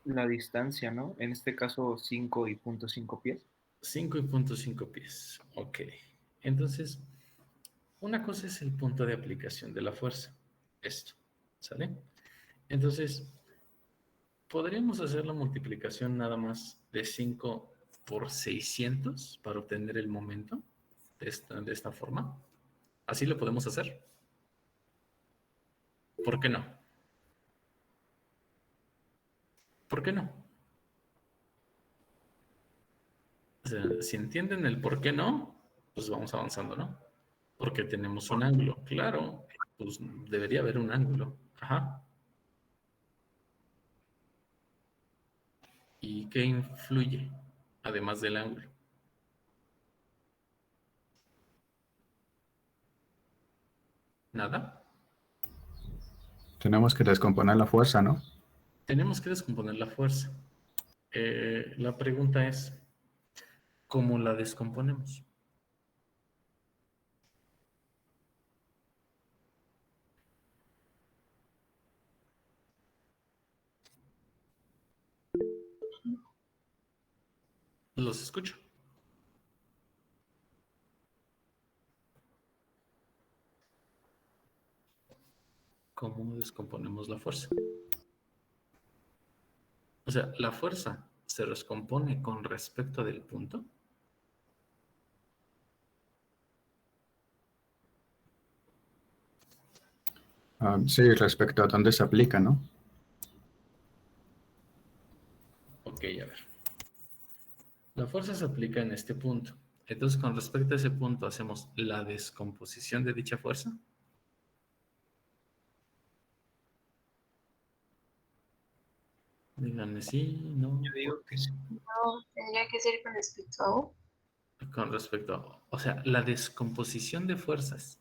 La distancia, ¿no? En este caso 5.5 pies. 5.5 pies. Ok. Entonces, una cosa es el punto de aplicación de la fuerza. Esto. ¿Sale? Entonces, podríamos hacer la multiplicación nada más de 5 por 600 para obtener el momento de esta forma. ¿Así lo podemos hacer? ¿Por qué no? ¿Por qué no? O sea, si entienden el por qué no, pues vamos avanzando, ¿no? Porque tenemos un ángulo, claro, pues debería haber un ángulo. Ajá. ¿Y qué influye, además del ángulo? ¿Nada? Tenemos que descomponer la fuerza, ¿no? Tenemos que descomponer la fuerza. La pregunta es, ¿cómo la descomponemos? Los escucho. ¿Cómo descomponemos la fuerza? O sea, ¿la fuerza se descompone con respecto del punto? Sí, respecto a dónde se aplica, ¿no? Ok, a ver. La fuerza se aplica en este punto. Entonces, con respecto a ese punto, ¿hacemos la descomposición de dicha fuerza? Díganme sí, no. Yo digo que sí. No, tendría que ser con respecto a U. Con respecto a... O sea, la descomposición de fuerzas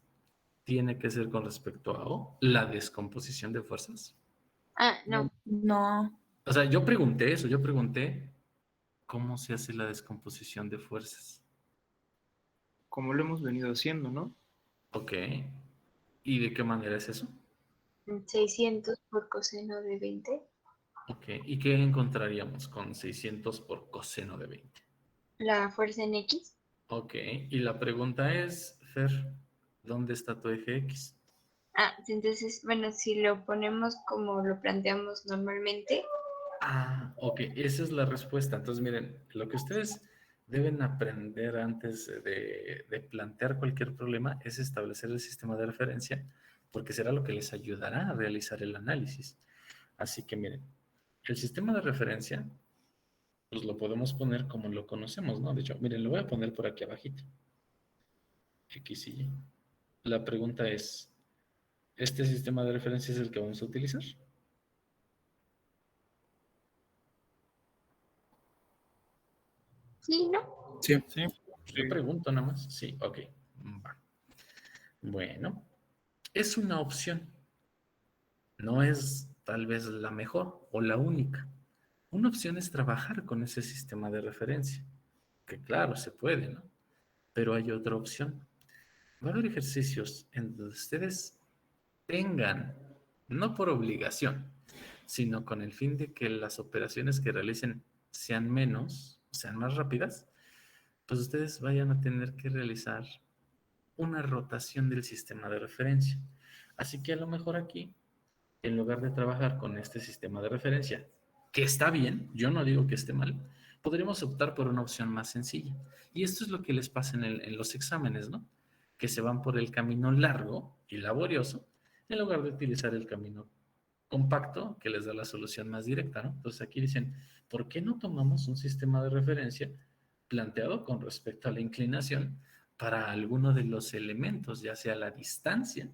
tiene que ser con respecto a O. La descomposición de fuerzas. Ah, no. No. O sea, yo pregunté eso. Yo pregunté cómo se hace la descomposición de fuerzas. Como lo hemos venido haciendo, ¿no? Ok. ¿Y de qué manera es eso? 600 por coseno de 20. Ok. ¿Y qué encontraríamos con 600 por coseno de 20? La fuerza en X. Ok. Y la pregunta es, Fer, ¿dónde está tu eje X? Ah, entonces, bueno, si lo ponemos como lo planteamos normalmente. Ah, ok. Esa es la respuesta. Entonces, miren, lo que ustedes deben aprender antes de plantear cualquier problema es establecer el sistema de referencia, porque será lo que les ayudará a realizar el análisis. Así que miren, el sistema de referencia, pues lo podemos poner como lo conocemos, ¿no? De hecho, miren, lo voy a poner por aquí abajito. X y Y. La pregunta es, ¿este sistema de referencia es el que vamos a utilizar? Sí, ¿no? Sí. Yo pregunto nada más. Sí, ok. Va. Bueno, es una opción. No es tal vez la mejor o la única. Una opción es trabajar con ese sistema de referencia, que claro, se puede, ¿no? Pero hay otra opción. Va a haber ejercicios en donde ustedes tengan, no por obligación, sino con el fin de que las operaciones que realicen sean menos, sean más rápidas, pues ustedes vayan a tener que realizar una rotación del sistema de referencia. Así que a lo mejor aquí, en lugar de trabajar con este sistema de referencia, que está bien, yo no digo que esté mal, podríamos optar por una opción más sencilla. Y esto es lo que les pasa en los exámenes, ¿no? Que se van por el camino largo y laborioso, en lugar de utilizar el camino compacto que les da la solución más directa, ¿no? Entonces aquí dicen, ¿por qué no tomamos un sistema de referencia planteado con respecto a la inclinación para alguno de los elementos, ya sea la distancia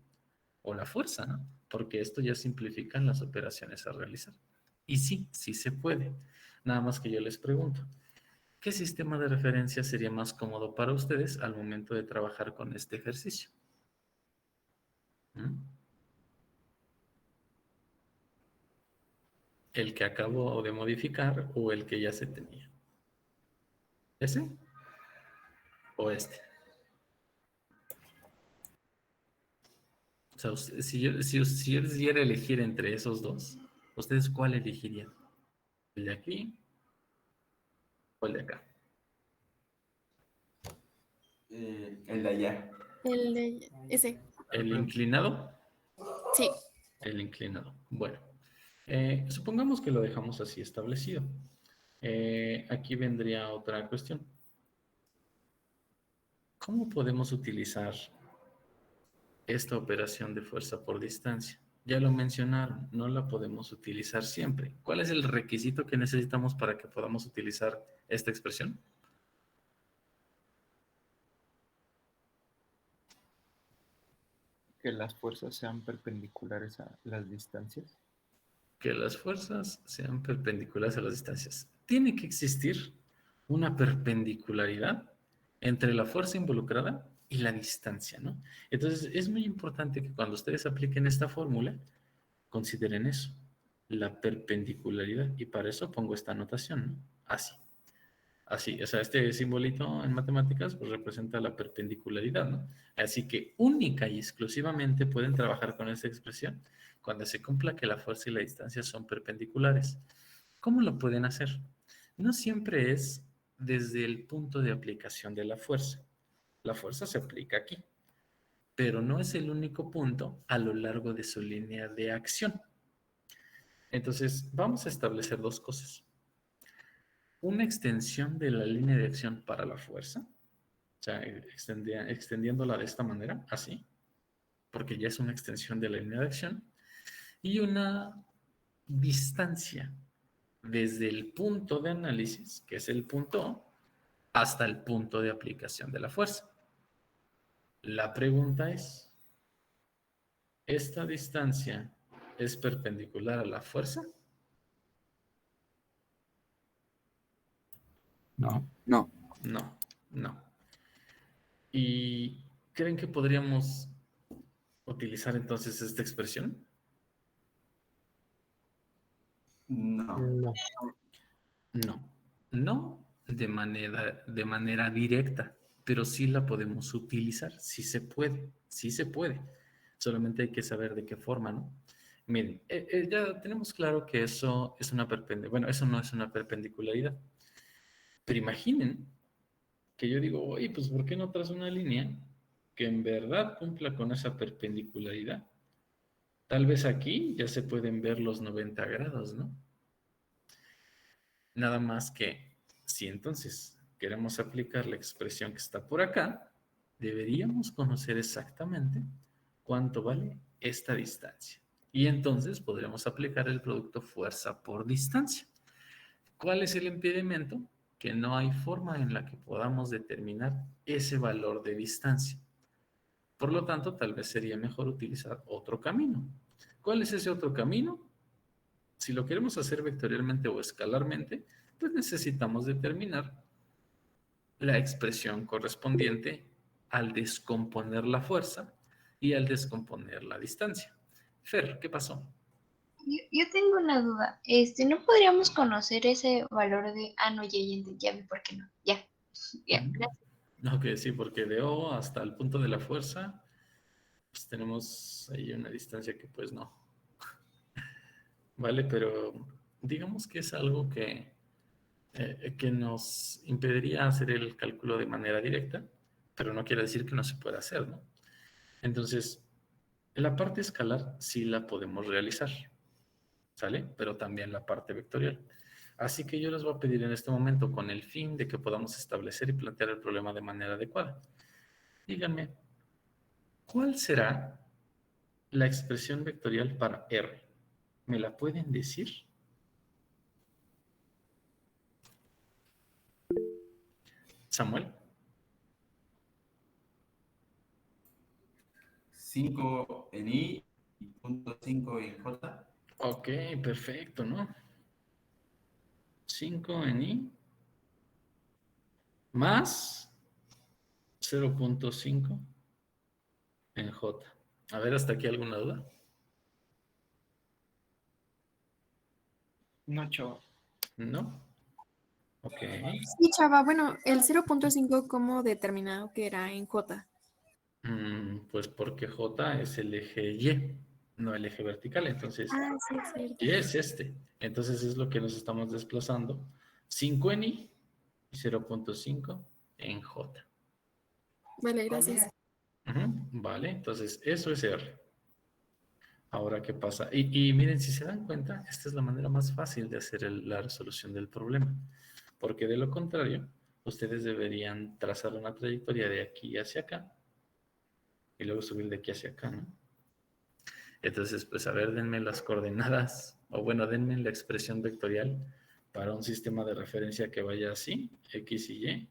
o la fuerza, ¿no? Porque esto ya simplifican las operaciones a realizar. Y sí, sí se puede. Nada más que yo les pregunto, ¿qué sistema de referencia sería más cómodo para ustedes al momento de trabajar con este ejercicio? ¿Mm? ¿El que acabo de modificar o el que ya se tenía? ¿Ese o este? O sea, si yo les diera a elegir entre esos dos, ¿ustedes cuál elegirían? ¿El de aquí o el de acá? El de allá. El de ese. ¿El inclinado? Sí. El inclinado. Bueno, supongamos que lo dejamos así establecido. Aquí vendría otra cuestión. ¿Cómo podemos utilizar esta operación de fuerza por distancia? Ya lo mencionaron, no la podemos utilizar siempre. ¿Cuál es el requisito que necesitamos para que podamos utilizar esta expresión? Que las fuerzas sean perpendiculares a las distancias. Que las fuerzas sean perpendiculares a las distancias. Tiene que existir una perpendicularidad entre la fuerza involucrada y la distancia, ¿no? Entonces, es muy importante que cuando ustedes apliquen esta fórmula, consideren eso, la perpendicularidad, y para eso pongo esta anotación, ¿no? Así. Así, o sea, este simbolito en matemáticas pues representa la perpendicularidad, ¿no? Así que única y exclusivamente pueden trabajar con esta expresión cuando se cumpla que la fuerza y la distancia son perpendiculares. ¿Cómo lo pueden hacer? No siempre es desde el punto de aplicación de la fuerza. La fuerza se aplica aquí, pero no es el único punto a lo largo de su línea de acción. Entonces, vamos a establecer dos cosas. Una extensión de la línea de acción para la fuerza, o sea, extendiéndola de esta manera, así, porque ya es una extensión de la línea de acción, y una distancia desde el punto de análisis, que es el punto O, hasta el punto de aplicación de la fuerza. La pregunta es, ¿esta distancia es perpendicular a la fuerza? No. No. No, no. ¿Y creen que podríamos utilizar entonces esta expresión? No. No. No, no de manera directa, pero sí la podemos utilizar, sí se puede, sí se puede. Solamente hay que saber de qué forma, ¿no? Miren, ya tenemos claro que eso es una bueno, eso no es una perpendicularidad. Pero imaginen que yo digo, oye, pues ¿por qué no trazo una línea que en verdad cumpla con esa perpendicularidad? Tal vez aquí ya se pueden ver los 90 grados, ¿no? Nada más que si entonces queremos aplicar la expresión que está por acá, deberíamos conocer exactamente cuánto vale esta distancia. Y entonces podremos aplicar el producto fuerza por distancia. ¿Cuál es el impedimento? Que no hay forma en la que podamos determinar ese valor de distancia. Por lo tanto, tal vez sería mejor utilizar otro camino. ¿Cuál es ese otro camino? Si lo queremos hacer vectorialmente o escalarmente, pues necesitamos determinar la expresión correspondiente al descomponer la fuerza y al descomponer la distancia. Fer, ¿qué pasó? Yo tengo una duda. ¿No podríamos conocer ese valor de... Ah, no, ya vi por qué no. Ya, gracias. Ok, sí, porque de O hasta el punto de la fuerza, pues tenemos ahí una distancia que pues no. Vale, pero digamos que es algo que nos impediría hacer el cálculo de manera directa, pero no quiere decir que no se pueda hacer, ¿no? Entonces, la parte escalar sí la podemos realizar, ¿sale? Pero también la parte vectorial. Así que yo les voy a pedir en este momento, con el fin de que podamos establecer y plantear el problema de manera adecuada, díganme, ¿cuál será la expresión vectorial para R? ¿Me la pueden decir? Samuel. 5 en I y punto 5 en J. Ok, perfecto, ¿no? 5 en I más 0.5 en J. A ver, ¿hasta aquí alguna duda? No, chava. ¿No? Ok. Sí, chava, bueno, el 0.5, ¿cómo determinado que era en J? Pues porque J es el eje Y, no el eje vertical. Entonces, Ah, sí, es cierto. Y es este. Entonces es lo que nos estamos desplazando. 5 en I y 0.5 en J. Vale, gracias. Vale, entonces eso es R. Ahora, ¿qué pasa? Y miren, si se dan cuenta, esta es la manera más fácil de hacer la resolución del problema. Porque de lo contrario, ustedes deberían trazar una trayectoria de aquí hacia acá y luego subir de aquí hacia acá, ¿no? Entonces, pues a ver, denme las coordenadas, o bueno, denme la expresión vectorial para un sistema de referencia que vaya así, X y Y.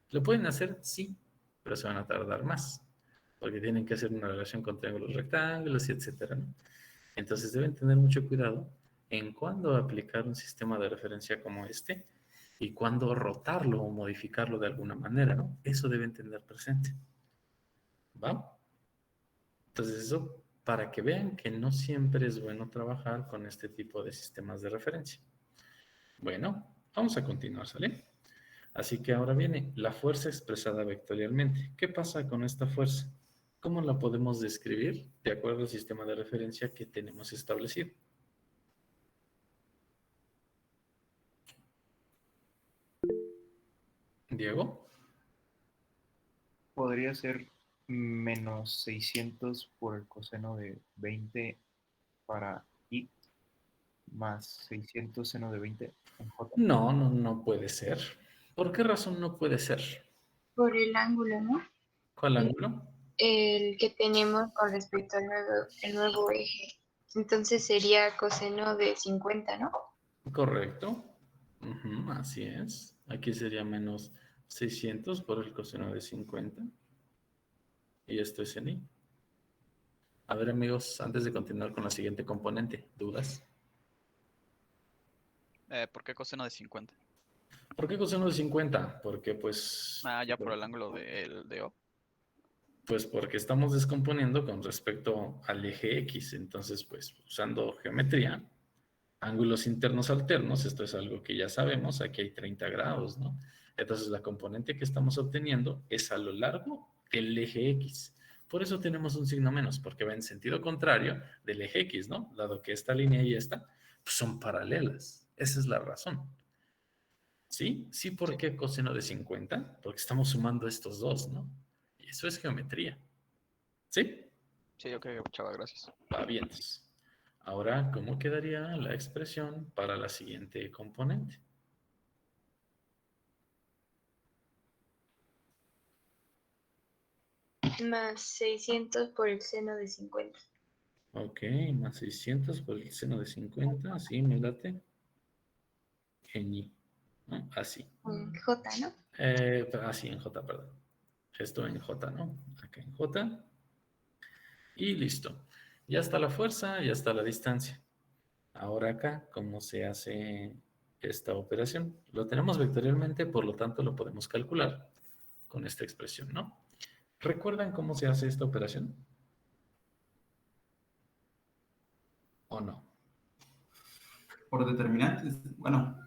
¿Lo pueden hacer? Sí, pero se van a tardar más, porque tienen que hacer una relación con triángulos rectángulos y etcétera, ¿no? Entonces deben tener mucho cuidado en cuándo aplicar un sistema de referencia como este y cuándo rotarlo o modificarlo de alguna manera, ¿no? Eso deben tener presente. ¿Va? Entonces eso para que vean que no siempre es bueno trabajar con este tipo de sistemas de referencia. Bueno, vamos a continuar, ¿sale? Así que ahora viene la fuerza expresada vectorialmente. ¿Qué pasa con esta fuerza? ¿Cómo la podemos describir de acuerdo al sistema de referencia que tenemos establecido? Diego. Podría ser menos 600 por el coseno de 20 para I más 600 seno de 20 en J. No puede ser. ¿Por qué razón no puede ser? Por el ángulo, ¿no? ¿Cuál ángulo? El que tenemos con respecto al el nuevo eje. Entonces sería coseno de 50, ¿no? Correcto. Así es. Aquí sería menos 600 por el coseno de 50. Y esto es en I. A ver, amigos, antes de continuar con la siguiente componente, ¿dudas? ¿Por qué coseno de 50? ¿Por qué coseno de 50? Porque pues... Ya por el ángulo de O. Pues porque estamos descomponiendo con respecto al eje X. Entonces, pues usando geometría, ángulos internos alternos, esto es algo que ya sabemos, aquí hay 30 grados, ¿no? Entonces la componente que estamos obteniendo es a lo largo del eje X. Por eso tenemos un signo menos, porque va en sentido contrario del eje X, ¿no? Dado que esta línea y esta pues son paralelas. Esa es la razón. ¿Sí? ¿Sí? ¿Por qué coseno de 50? Porque estamos sumando estos dos, ¿no? Y eso es geometría. ¿Sí? Sí, ok, chava, gracias. Va bien. Ahora, ¿cómo quedaría la expresión para la siguiente componente? Más 600 por el seno de 50. Ok, más 600 por el seno de 50, sí, me late. En I, ¿no? Así. En J, ¿no? Así, en J, perdón. Esto en J, ¿no? Acá en J. Y listo. Ya está la fuerza, ya está la distancia. Ahora acá, ¿cómo se hace esta operación? Lo tenemos vectorialmente, por lo tanto lo podemos calcular con esta expresión, ¿no? ¿Recuerdan cómo se hace esta operación? por determinantes. Bueno,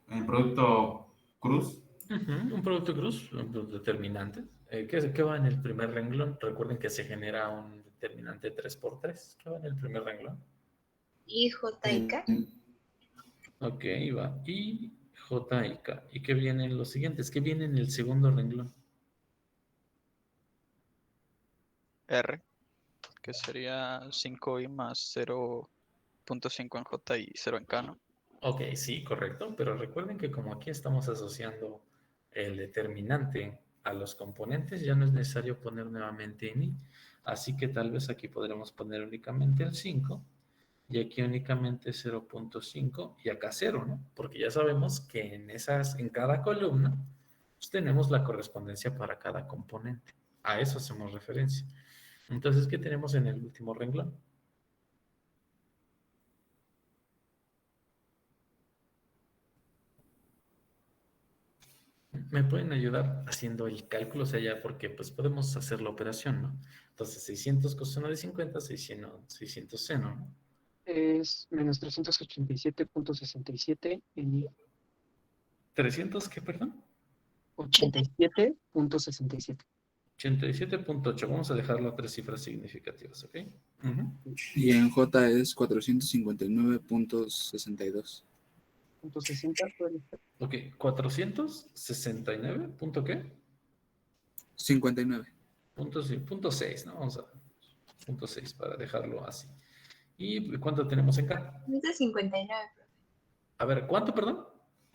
en producto cruz. Un producto cruz, un producto determinante. ¿Qué va en el primer renglón? Recuerden que se genera un determinante 3x3. ¿Qué va en el primer renglón? Y J y K. Ok, va. Y J y K. ¿Y qué viene en los siguientes? ¿Qué viene en el segundo renglón? R, que sería 5i más 0.5 en J y 0 en K, ¿no? Ok, sí, correcto. Pero recuerden que como aquí estamos asociando el determinante a los componentes, ya no es necesario poner nuevamente en i. Así que tal vez aquí podremos poner únicamente el 5 y aquí únicamente 0.5 y acá 0, ¿no? Porque ya sabemos que en cada columna pues, tenemos la correspondencia para cada componente. A eso hacemos referencia. Entonces, ¿qué tenemos en el último renglón? ¿Me pueden ayudar haciendo el cálculo? O sea, ya porque pues podemos hacer la operación, ¿no? Entonces, 600 coseno de 50, 600 seno, ¿no? Es menos 387.67 en I. ¿300 qué, perdón? 87.67. 87.8. Vamos a dejarlo a 3 cifras significativas, ¿ok? Y en J es 459.62. .60 puede ser. Ok, 469, ¿punto qué? 59. Punto 6, ¿no? Vamos a punto 6 para dejarlo así. ¿Y cuánto tenemos en K? 459. A ver, ¿cuánto, perdón?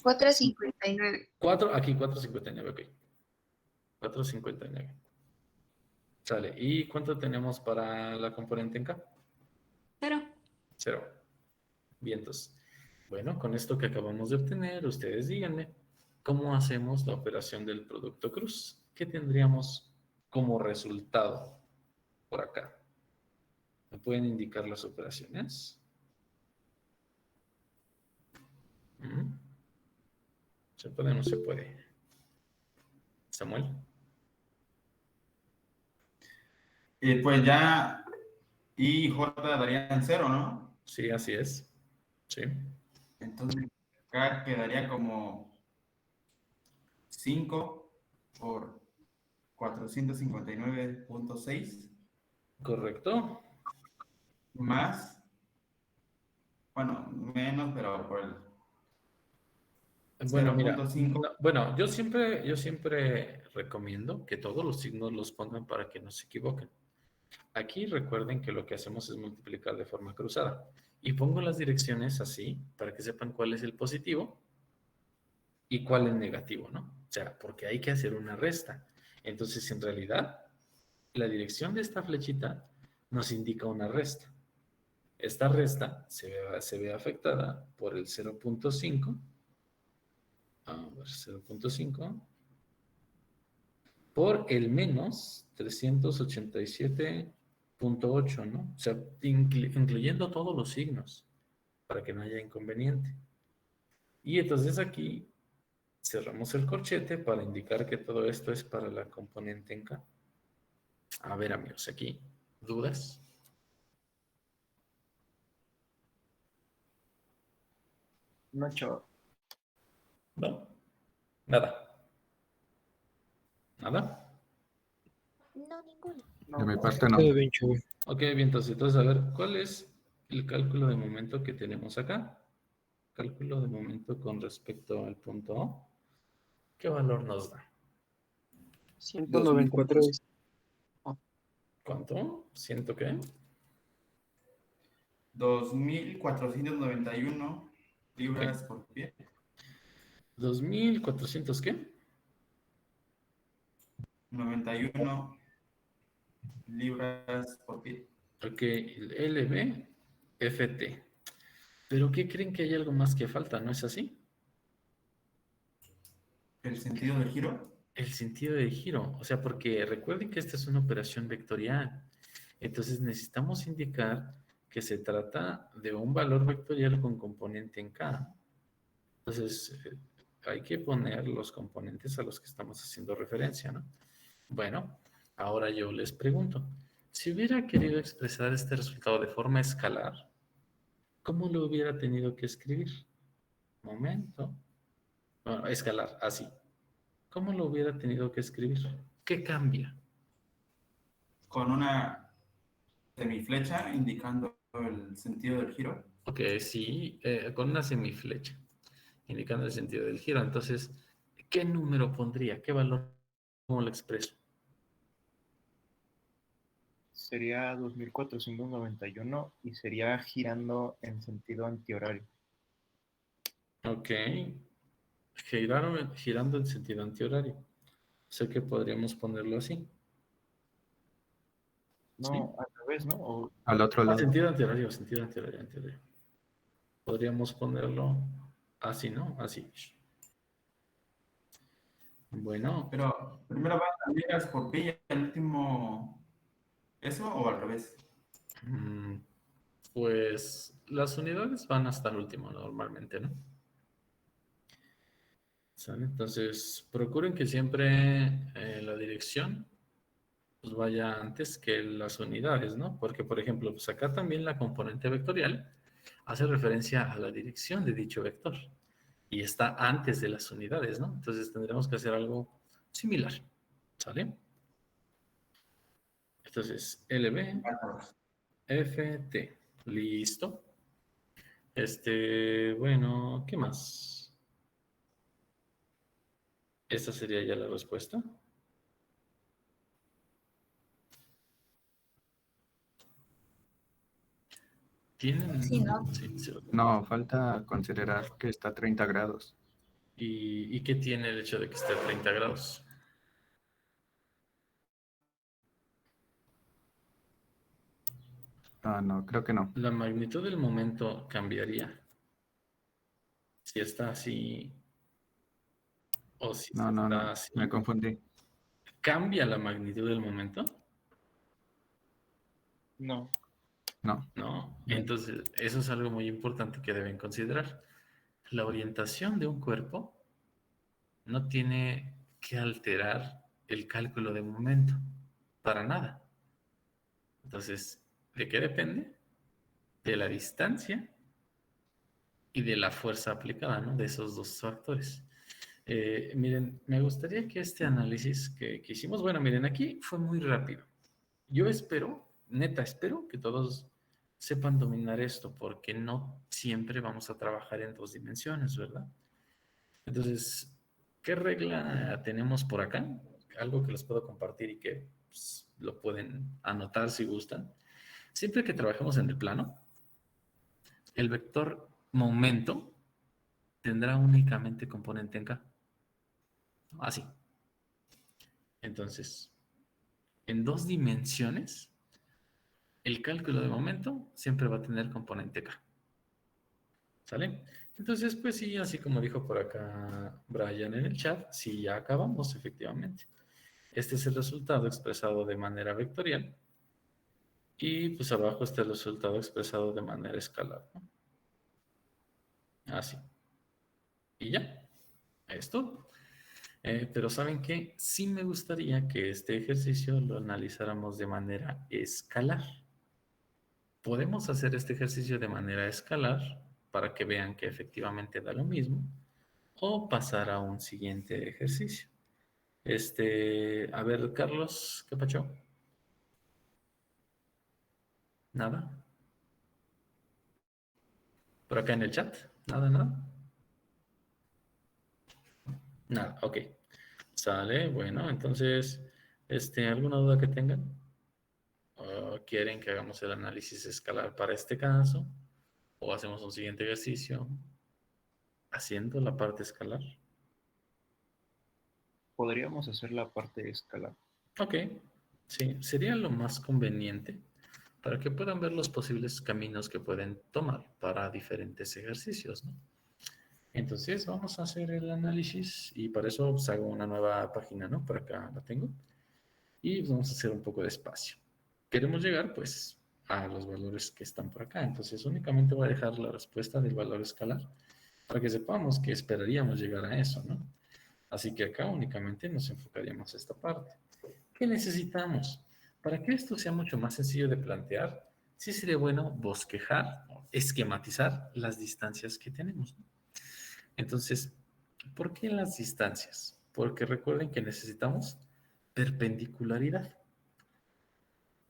459. 4, aquí 459, ok. 459. Sale. ¿Y cuánto tenemos para la componente en K? 0. 0. Vientos. Bueno, con esto que acabamos de obtener, ustedes díganme, ¿cómo hacemos la operación del producto cruz? ¿Qué tendríamos como resultado por acá? ¿Me pueden indicar las operaciones? ¿Se puede o no se puede? Samuel. Pues ya I y J darían 0, ¿no? Sí, así es. Sí. Entonces acá quedaría como 5 por 459.6. Correcto. Más, bueno, menos, pero por el Bueno, mira, 0.5. bueno, yo siempre recomiendo que todos los signos los pongan para que no se equivoquen. Aquí recuerden que lo que hacemos es multiplicar de forma cruzada. Y pongo las direcciones así para que sepan cuál es el positivo y cuál es negativo, ¿no? O sea, porque hay que hacer una resta. Entonces, en realidad, la dirección de esta flechita nos indica una resta. Esta resta se ve afectada por el 0.5. A ver, 0.5 por el menos 387.8, ¿no? O sea, incluyendo todos los signos, para que no haya inconveniente. Y entonces aquí cerramos el corchete para indicar que todo esto es para la componente en K. A ver, amigos, aquí, ¿dudas? No, chavo. No, nada. ¿Nada? No, ninguno. De mi parte no. Todo bien, chavo. Ok, bien, entonces, a ver, ¿cuál es el cálculo de momento que tenemos acá? Cálculo de momento con respecto al punto O. ¿Qué valor nos da? 193. ¿Cuánto? ¿Ciento qué? 2.491 libras por pie. ¿2.400 qué? 91 libras por pie. Ok, el LBFT. ¿Pero qué creen que hay algo más que falta? ¿No es así? ¿El sentido del giro? El sentido de giro. O sea, porque recuerden que esta es una operación vectorial. Entonces necesitamos indicar que se trata de un valor vectorial con componente en K. Entonces hay que poner los componentes a los que estamos haciendo referencia, ¿no? Bueno, ahora yo les pregunto, si hubiera querido expresar este resultado de forma escalar, ¿Cómo lo hubiera tenido que escribir? Momento. Bueno, escalar, así. ¿Cómo lo hubiera tenido que escribir? ¿Qué cambia? Con una semiflecha indicando el sentido del giro. Ok, sí, con una semiflecha, indicando el sentido del giro. Entonces, ¿qué número pondría? ¿Qué valor? ¿Cómo lo expreso? Sería 2491 y sería girando en sentido antihorario. Ok. Girando en sentido antihorario. Sé que podríamos ponerlo así. No, al revés, ¿no? O- Al otro lado. Sentido antihorario, sentido antihorario, antihorario. Podríamos ponerlo así, ¿no? Así. Bueno. Pero primero van las ligas por pi y al último eso o al revés. Pues las unidades van hasta el último normalmente, ¿no? ¿Sale? Entonces, procuren que siempre la dirección pues vaya antes que las unidades, ¿no? Porque, por ejemplo, pues acá también la componente vectorial hace referencia a la dirección de dicho vector y está antes de las unidades, ¿no? Entonces tendremos que hacer algo similar, ¿sale? Entonces, LB, FT, listo. Bueno, ¿qué más? Esta sería ya la respuesta. ¿Tienen? Sí, ¿no? Sí, sí. No, falta considerar que está a 30 grados. ¿Y qué tiene el hecho de que esté a 30 grados? Ah, no, creo que no. La magnitud del momento cambiaría. Si está así o si No, no, está no, así. me confundí. ¿Cambia la magnitud del momento? No. No. No. Entonces, eso es algo muy importante que deben considerar. La orientación de un cuerpo no tiene que alterar el cálculo de momento, para nada. Entonces, ¿de qué depende? De la distancia y de la fuerza aplicada, ¿no? De esos dos factores. Miren, me gustaría que este análisis que hicimos, bueno, miren, aquí fue muy rápido. Yo espero, neta, espero que todos sepan dominar esto, porque no siempre vamos a trabajar en dos dimensiones, ¿verdad? Entonces, ¿qué regla tenemos por acá? Algo que les puedo compartir y que pues, lo pueden anotar si gustan. Siempre que trabajemos en el plano, el vector momento tendrá únicamente componente en K. Así. Entonces, en dos dimensiones, el cálculo de momento siempre va a tener componente K. ¿Sale? Entonces, pues sí, así como dijo por acá Brian en el chat, sí, ya acabamos, efectivamente. Este es el resultado expresado de manera vectorial. Y pues abajo está el resultado expresado de manera escalar, ¿no? Así. Y ya. Esto. Pero ¿saben qué? Sí me gustaría que este ejercicio lo analizáramos de manera escalar. Podemos hacer este ejercicio de manera escalar para que vean que efectivamente da lo mismo o pasar a un siguiente ejercicio. A ver, Carlos, ¿qué pacho? ¿Nada? ¿Por acá en el chat? ¿Nada, nada? Nada, ok. Sale, bueno, entonces, ¿alguna duda que tengan? ¿O quieren que hagamos el análisis escalar para este caso? ¿O hacemos un siguiente ejercicio haciendo la parte escalar? Podríamos hacer la parte escalar. Ok, sí, sería lo más conveniente para que puedan ver los posibles caminos que pueden tomar para diferentes ejercicios, ¿no? Entonces vamos a hacer el análisis y para eso pues, hago una nueva página, ¿no? Por acá la tengo. Y pues, vamos a hacer un poco de espacio. Queremos llegar pues a los valores que están por acá. Entonces únicamente voy a dejar la respuesta del valor escalar para que sepamos que esperaríamos llegar a eso, ¿no? Así que acá únicamente nos enfocaríamos a esta parte. ¿Qué necesitamos? Para que esto sea mucho más sencillo de plantear, sí sería bueno bosquejar, esquematizar las distancias que tenemos. Entonces, ¿por qué las distancias? Porque recuerden que necesitamos perpendicularidad.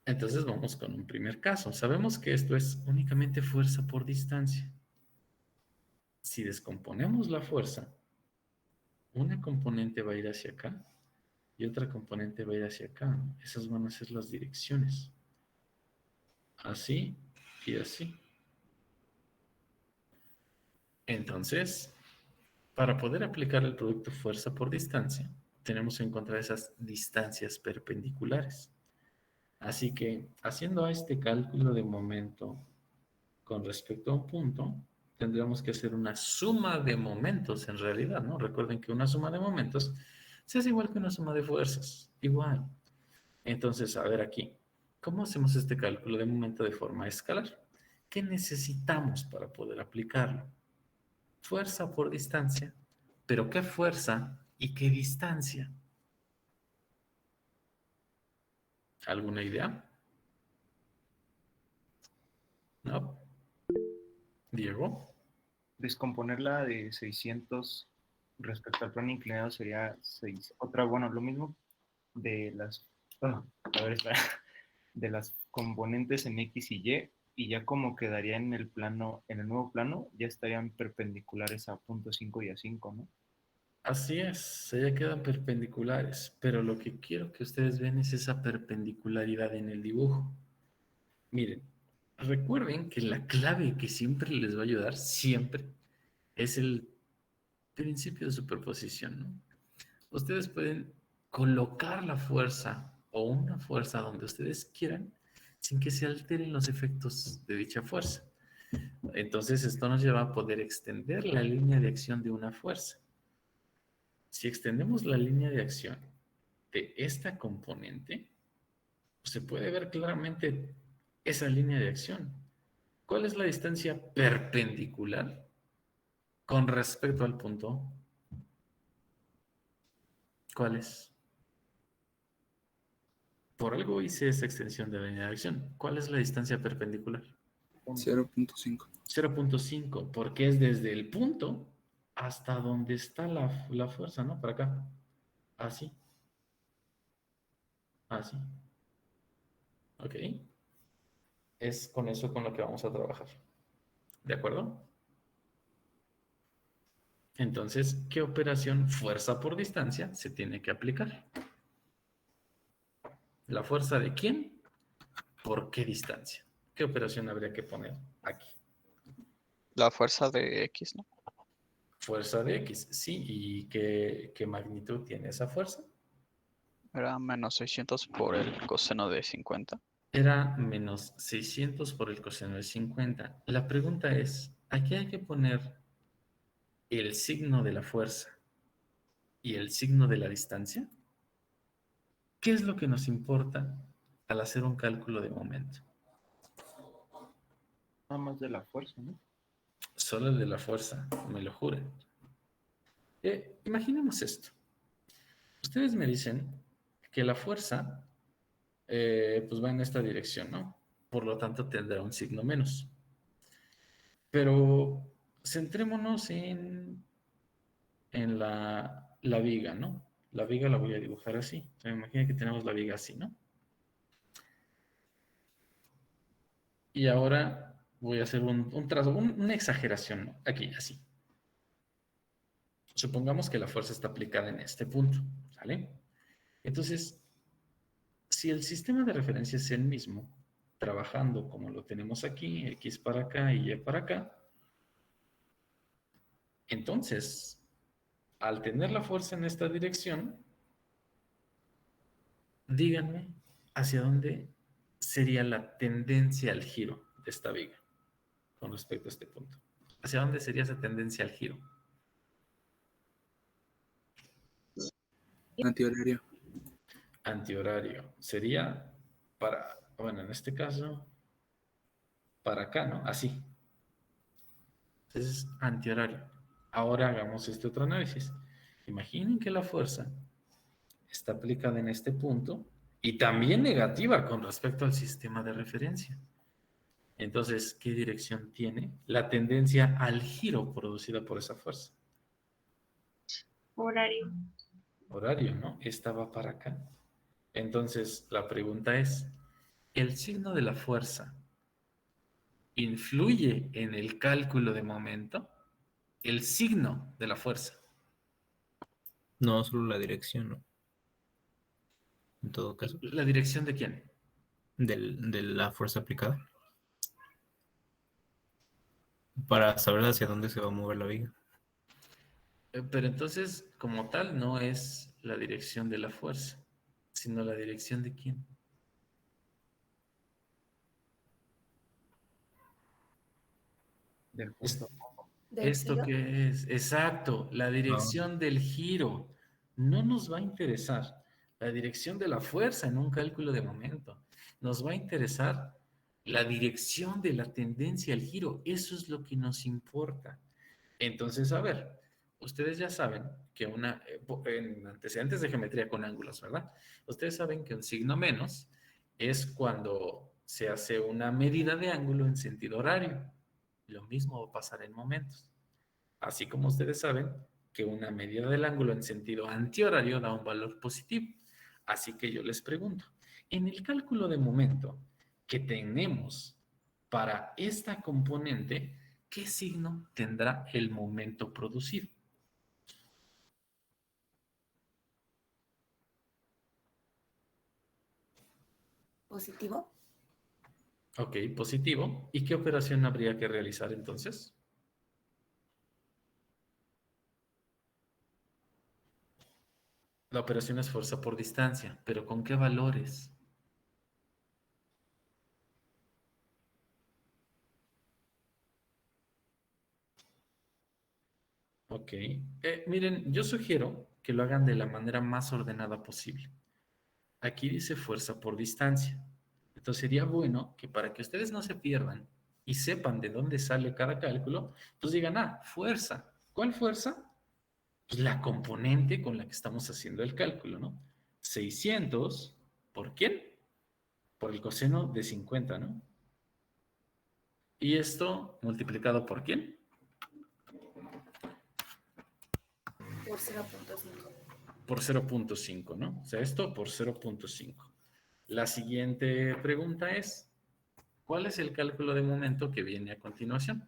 Entonces vamos con un primer caso. Sabemos que esto es únicamente fuerza por distancia. Si descomponemos la fuerza, una componente va a ir hacia acá y otra componente va a ir hacia acá. Esas van a ser las direcciones. Así y así. Entonces, para poder aplicar el producto fuerza por distancia, tenemos que encontrar esas distancias perpendiculares. Así que, haciendo este cálculo de momento con respecto a un punto, tendríamos que hacer una suma de momentos en realidad, ¿no? Recuerden que una suma de momentos se hace igual que una suma de fuerzas, igual. Entonces, a ver aquí, ¿cómo hacemos este cálculo de momento de forma escalar? ¿Qué necesitamos para poder aplicarlo? Fuerza por distancia, pero ¿qué fuerza y qué distancia? ¿Alguna idea? ¿No? Diego. Descomponerla de 600 respecto al plano inclinado sería 6. Otra, bueno, lo mismo de las, bueno, a ver, espera, de las componentes en X y ya como quedaría en el plano, en el nuevo plano, ya estarían perpendiculares a punto 5 y a 5, ¿no? Así es, ya quedan perpendiculares, pero lo que quiero que ustedes vean es esa perpendicularidad en el dibujo. Miren, recuerden que la clave que siempre les va a ayudar, siempre, es el principio de superposición, ¿no? Ustedes pueden colocar la fuerza o una fuerza donde ustedes quieran sin que se alteren los efectos de dicha fuerza. Entonces, esto nos lleva a poder extender la línea de acción de una fuerza. Si extendemos la línea de acción de esta componente, se puede ver claramente esa línea de acción. ¿Cuál es la distancia perpendicular con respecto al punto? ¿Cuál es? Por algo hice esa extensión de la línea de acción. ¿Cuál es la distancia perpendicular? 0.5. 0.5, porque es desde el punto hasta donde está la fuerza, ¿no? Para acá. Así. Así. ¿Ok? Es con eso con lo que vamos a trabajar. ¿De acuerdo? Entonces, ¿qué operación fuerza por distancia se tiene que aplicar? ¿La fuerza de quién? ¿Por qué distancia? ¿Qué operación habría que poner aquí? La fuerza de X, ¿no? Fuerza de X, sí. ¿Y qué magnitud tiene esa fuerza? Era menos 600 por el coseno de 50. Era menos 600 por el coseno de 50. La pregunta es, aquí hay que poner el signo de la fuerza y el signo de la distancia. ¿Qué es lo que nos importa al hacer un cálculo de momento? Nada más de la fuerza, ¿no? Solo el de la fuerza, me lo juren. Imaginemos esto. Ustedes me dicen que la fuerza pues va en esta dirección, ¿no? Por lo tanto tendrá un signo menos. Pero centrémonos en la viga, ¿no? La viga la voy a dibujar así. O sea, imaginen que tenemos la viga así, ¿no? Y ahora voy a hacer un trazo, una exageración, ¿no? Aquí, así. Supongamos que la fuerza está aplicada en este punto, ¿sale? Entonces, si el sistema de referencia es el mismo, trabajando como lo tenemos aquí, X para acá y Y para acá, entonces, al tener la fuerza en esta dirección, díganme hacia dónde sería la tendencia al giro de esta viga con respecto a este punto. ¿Hacia dónde sería esa tendencia al giro? Antihorario. Antihorario. Sería para, bueno, en este caso, para acá, ¿no? Así. Entonces, antihorario. Ahora hagamos este otro análisis. Imaginen que la fuerza está aplicada en este punto y también negativa con respecto al sistema de referencia. Entonces, ¿qué dirección tiene la tendencia al giro producida por esa fuerza? Horario. Horario, ¿no? Esta va para acá. Entonces, la pregunta es, ¿el signo de la fuerza influye en el cálculo de momento? El signo de la fuerza. No, solo la dirección, ¿no? En todo caso. ¿La dirección de quién? De la fuerza aplicada. Para saber hacia dónde se va a mover la viga. Pero entonces, como tal, no es la dirección de la fuerza, sino la dirección de quién. Del punto. ¿Esto qué es? Exacto, la dirección del giro. No nos va a interesar la dirección de la fuerza en un cálculo de momento. Nos va a interesar la dirección de la tendencia al giro. Eso es lo que nos importa. Entonces, a ver, ustedes ya saben que en antecedentes de geometría con ángulos, ¿verdad? Ustedes saben que un signo menos es cuando se hace una medida de ángulo en sentido horario. Lo mismo va a pasar en momentos. Así como ustedes saben que una medida del ángulo en sentido antihorario da un valor positivo. Así que yo les pregunto, en el cálculo de momento que tenemos para esta componente, ¿qué signo tendrá el momento producido? ¿Positivo? Ok, positivo. ¿Y qué operación habría que realizar entonces? La operación es fuerza por distancia, pero ¿con qué valores? Ok. Miren, yo sugiero que lo hagan de la manera más ordenada posible. Aquí dice fuerza por distancia. Entonces sería bueno que para que ustedes no se pierdan y sepan de dónde sale cada cálculo, pues digan, fuerza. ¿Cuál fuerza? Pues la componente con la que estamos haciendo el cálculo, ¿no? 600, ¿por quién? Por el coseno de 50, ¿no? Y esto multiplicado por quién? Por 0.5. Por 0.5, ¿no? O sea, esto por 0.5. La siguiente pregunta es, ¿cuál es el cálculo de momento que viene a continuación?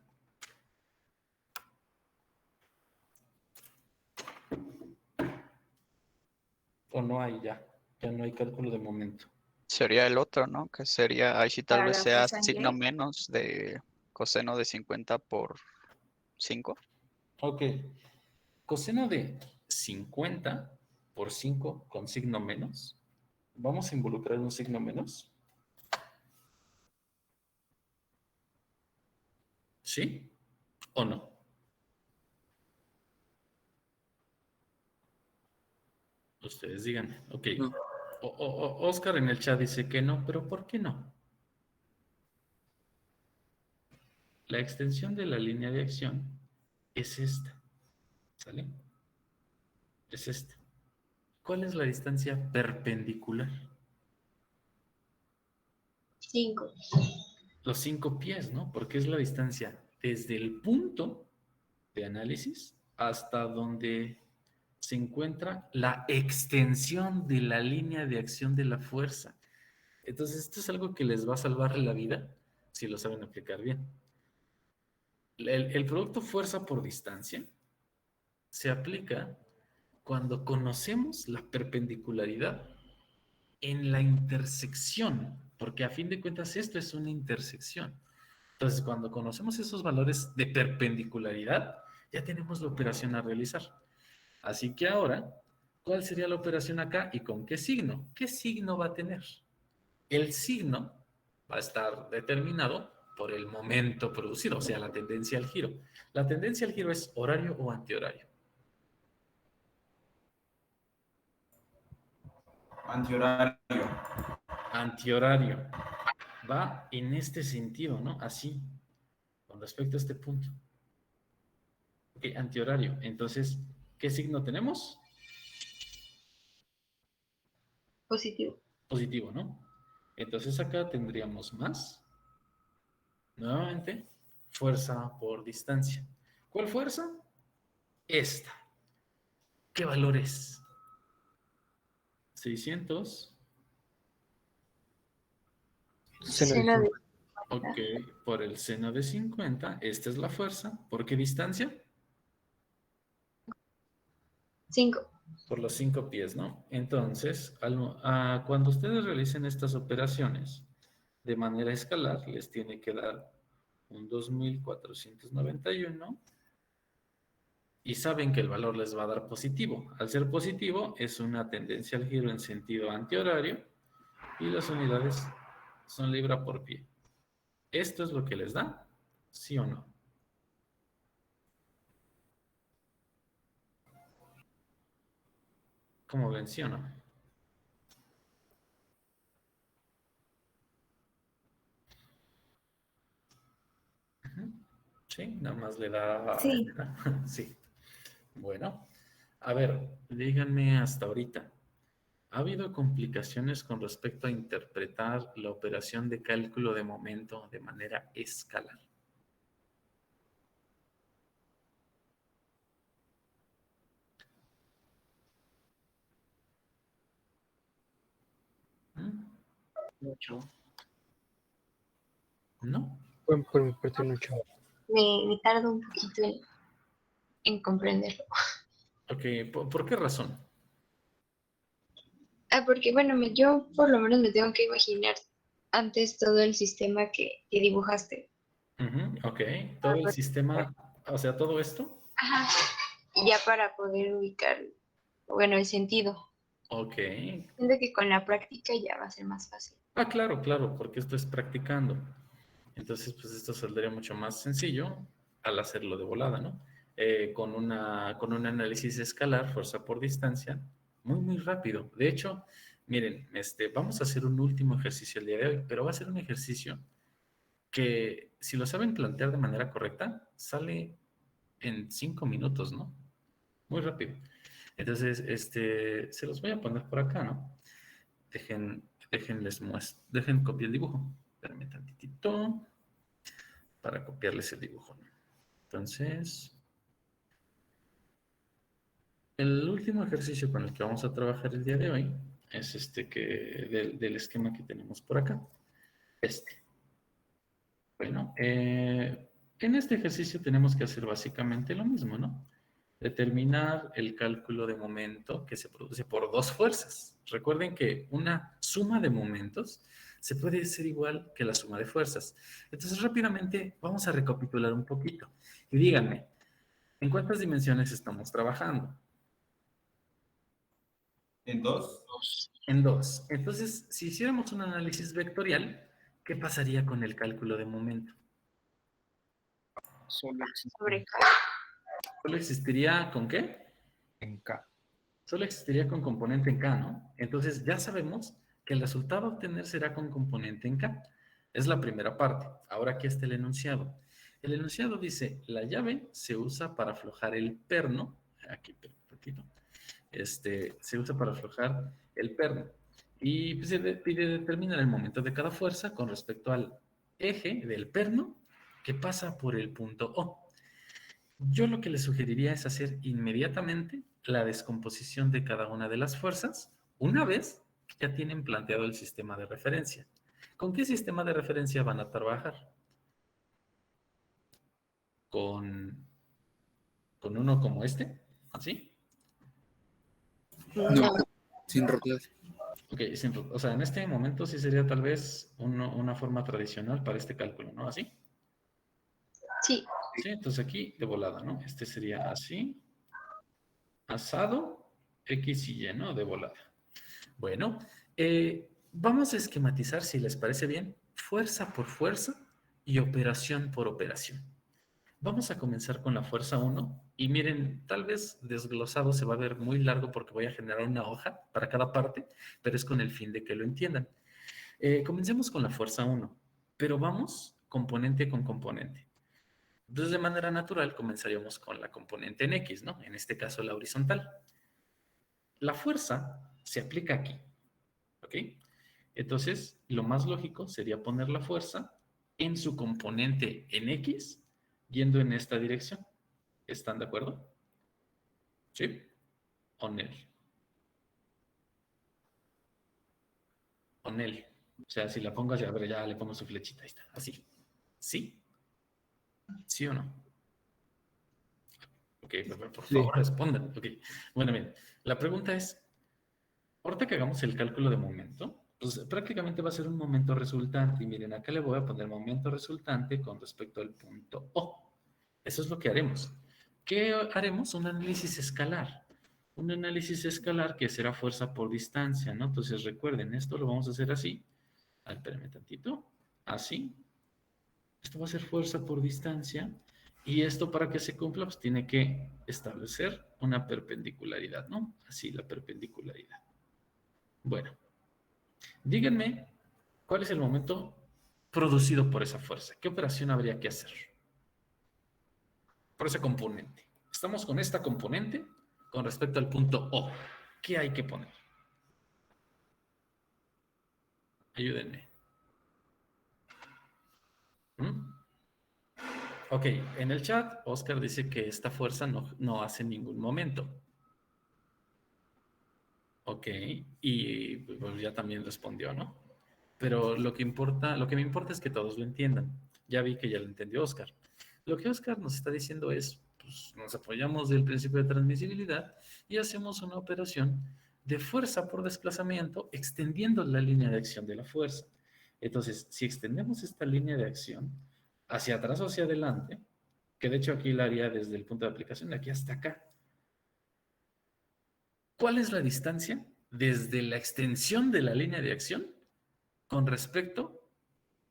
¿O no hay ya? Ya no hay cálculo de momento. Sería el otro, ¿no? Que sería, ahí sí tal ¿Para vez la sea fuerza en signo Y? menos de coseno de 50 por 5. Ok. Coseno de 50 por 5 con signo menos. ¿Vamos a involucrar un signo menos? ¿Sí o no? Ustedes digan. Ok. No. Oscar en el chat dice que no, pero ¿por qué no? La extensión de la línea de acción es esta. ¿Sale? Es esta. ¿Cuál es la distancia perpendicular? 5. Los 5 pies, ¿no? Porque es la distancia desde el punto de análisis hasta donde se encuentra la extensión de la línea de acción de la fuerza. Entonces, esto es algo que les va a salvar la vida si lo saben aplicar bien. El producto fuerza por distancia se aplica cuando conocemos la perpendicularidad en la intersección, porque a fin de cuentas esto es una intersección. Entonces, cuando conocemos esos valores de perpendicularidad, ya tenemos la operación a realizar. Así que ahora, ¿cuál sería la operación acá y con qué signo? ¿Qué signo va a tener? El signo va a estar determinado por el momento producido, o sea, la tendencia al giro. ¿La tendencia al giro es horario o antihorario? Antihorario. Antihorario. Va en este sentido, ¿no? Así, con respecto a este punto. Ok, antihorario. Entonces, ¿qué signo tenemos? Positivo. Positivo, ¿no? Entonces acá tendríamos más Nuevamente, fuerza por distancia. ¿Cuál fuerza? Esta. ¿Qué valor es? 600. Seno de Ok, por el seno de 50. Esta es la fuerza. ¿Por qué distancia? 5. Por los 5 pies, ¿no? Entonces, cuando ustedes realicen estas operaciones de manera escalar, les tiene que dar un 2491 y saben que el valor les va a dar positivo. Al ser positivo, es una tendencia al giro en sentido antihorario y las unidades son libra por pie. ¿Esto es lo que les da? ¿Sí o no? ¿Cómo ven? ¿Sí o no? Sí, nada más le da... Sí. Sí. Bueno, a ver, díganme hasta ahorita. ¿Ha habido complicaciones con respecto a interpretar la operación de cálculo de momento de manera escalar? Mucho. ¿No? Por mi parte, mucho. Me tardo un poquito en comprenderlo. Ok, ¿por qué razón? Porque bueno, yo por lo menos me tengo que imaginar antes todo el sistema que dibujaste. Ok, todo el sistema, o sea, todo esto. Ajá. Y ya para poder ubicar, bueno, el sentido. Ok. Siento que con la práctica ya va a ser más fácil. Claro, claro, porque esto es practicando. Entonces, pues esto saldría mucho más sencillo al hacerlo de volada, ¿no? Con un análisis escalar, fuerza por distancia, muy, muy rápido. De hecho, miren, vamos a hacer un último ejercicio el día de hoy, pero va a ser un ejercicio que, si lo saben plantear de manera correcta, sale en 5 minutos, ¿no? Muy rápido. Entonces, se los voy a poner por acá, ¿no? Dejen copiar el dibujo. Espérame tantitito para copiarles el dibujo. Entonces, el último ejercicio con el que vamos a trabajar el día de hoy es del esquema que tenemos por acá. Bueno, en este ejercicio tenemos que hacer básicamente lo mismo, ¿no? Determinar el cálculo de momento que se produce por dos fuerzas. Recuerden que una suma de momentos se puede ser igual que la suma de fuerzas. Entonces, rápidamente vamos a recapitular un poquito. Y díganme, ¿en cuántas dimensiones estamos trabajando? ¿En 2? En 2. Entonces, si hiciéramos un análisis vectorial, ¿qué pasaría con el cálculo de momento? Solo existe Sobre ¿Solo existiría con qué? en K. Solo existiría con componente en K, ¿no? Entonces ya sabemos que el resultado a obtener será con componente en K. Es la primera parte. Ahora aquí está el enunciado. El enunciado dice, la llave se usa para aflojar el perno. Aquí, perfectito. Se usa para aflojar el perno. Y pues, pide determinar el momento de cada fuerza con respecto al eje del perno que pasa por el punto O. Yo lo que les sugeriría es hacer inmediatamente la descomposición de cada una de las fuerzas una vez que ya tienen planteado el sistema de referencia. ¿Con qué sistema de referencia van a trabajar? ¿Con uno como este? ¿Así? No, sin rodear. Ok, o sea, en este momento sí sería tal vez una forma tradicional para este cálculo, ¿no? ¿Así? Sí. Sí, entonces aquí de volada, ¿no? Este sería así, asado, X y Y, ¿no? De volada. Bueno, vamos a esquematizar, si les parece bien, fuerza por fuerza y operación por operación. Vamos a comenzar con la fuerza 1 y miren, tal vez desglosado se va a ver muy largo porque voy a generar una hoja para cada parte, pero es con el fin de que lo entiendan. Comencemos con la fuerza 1, pero vamos componente con componente. Entonces, de manera natural, comenzaríamos con la componente en X, ¿no? En este caso, la horizontal. La fuerza se aplica aquí, ¿ok? Entonces, lo más lógico sería poner la fuerza en su componente en X yendo en esta dirección. ¿Están de acuerdo? ¿Sí? ¿O no? Con él. O sea, si la pongo así, a ver, ya le pongo su flechita, ahí está, así. ¿Sí? ¿Sí o no? Ok, por favor, respondan. Ok, bueno, miren, la pregunta es, ahorita que hagamos el cálculo de momento, pues prácticamente va a ser un momento resultante. Y miren, acá le voy a poner momento resultante con respecto al punto O. Eso es lo que haremos. ¿Qué haremos? Un análisis escalar. Un análisis escalar que será fuerza por distancia, ¿no? Entonces recuerden, esto lo vamos a hacer así. Espérame tantito. Así. Esto va a ser fuerza por distancia. Y esto para que se cumpla, pues tiene que establecer una perpendicularidad, ¿no? Así, la perpendicularidad. Bueno, díganme cuál es el momento producido por esa fuerza. ¿Qué operación habría que hacer? Por ese componente. Estamos con esta componente con respecto al punto O. ¿Qué hay que poner? Ayúdenme. Ok, en el chat, Oscar dice que esta fuerza no hace ningún momento. Ok, y pues ya también respondió, ¿no? Pero lo que me importa es que todos lo entiendan. Ya vi que ya lo entendió Oscar. Lo que Oscar nos está diciendo es, pues nos apoyamos del principio de transmisibilidad y hacemos una operación de fuerza por desplazamiento extendiendo la línea de acción de la fuerza. Entonces, si extendemos esta línea de acción hacia atrás o hacia adelante, que de hecho aquí la haría desde el punto de aplicación, de aquí hasta acá. ¿Cuál es la distancia desde la extensión de la línea de acción con respecto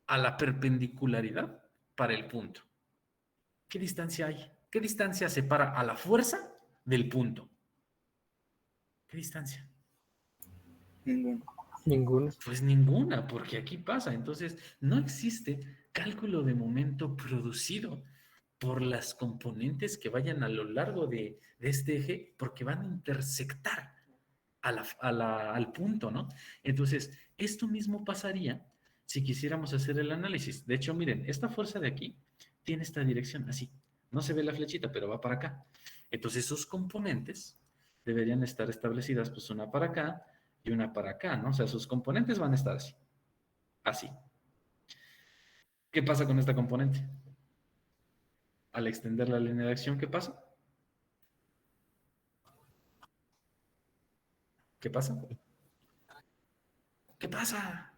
a la perpendicularidad para el punto? ¿Qué distancia hay? ¿Qué distancia separa a la fuerza del punto? ¿Qué distancia? Ninguna. Pues ninguna, porque aquí pasa. Entonces, no existe cálculo de momento producido por las componentes que vayan a lo largo de este eje, porque van a intersectar al punto, ¿no? Entonces, esto mismo pasaría si quisiéramos hacer el análisis. De hecho, miren, esta fuerza de aquí tiene esta dirección, así. No se ve la flechita, pero va para acá. Entonces, sus componentes deberían estar establecidas, pues una para acá y una para acá, ¿no? O sea, sus componentes van a estar así. Así. ¿Qué pasa con esta componente? Al extender la línea de acción, ¿qué pasa? ¿Qué pasa? ¿Qué pasa?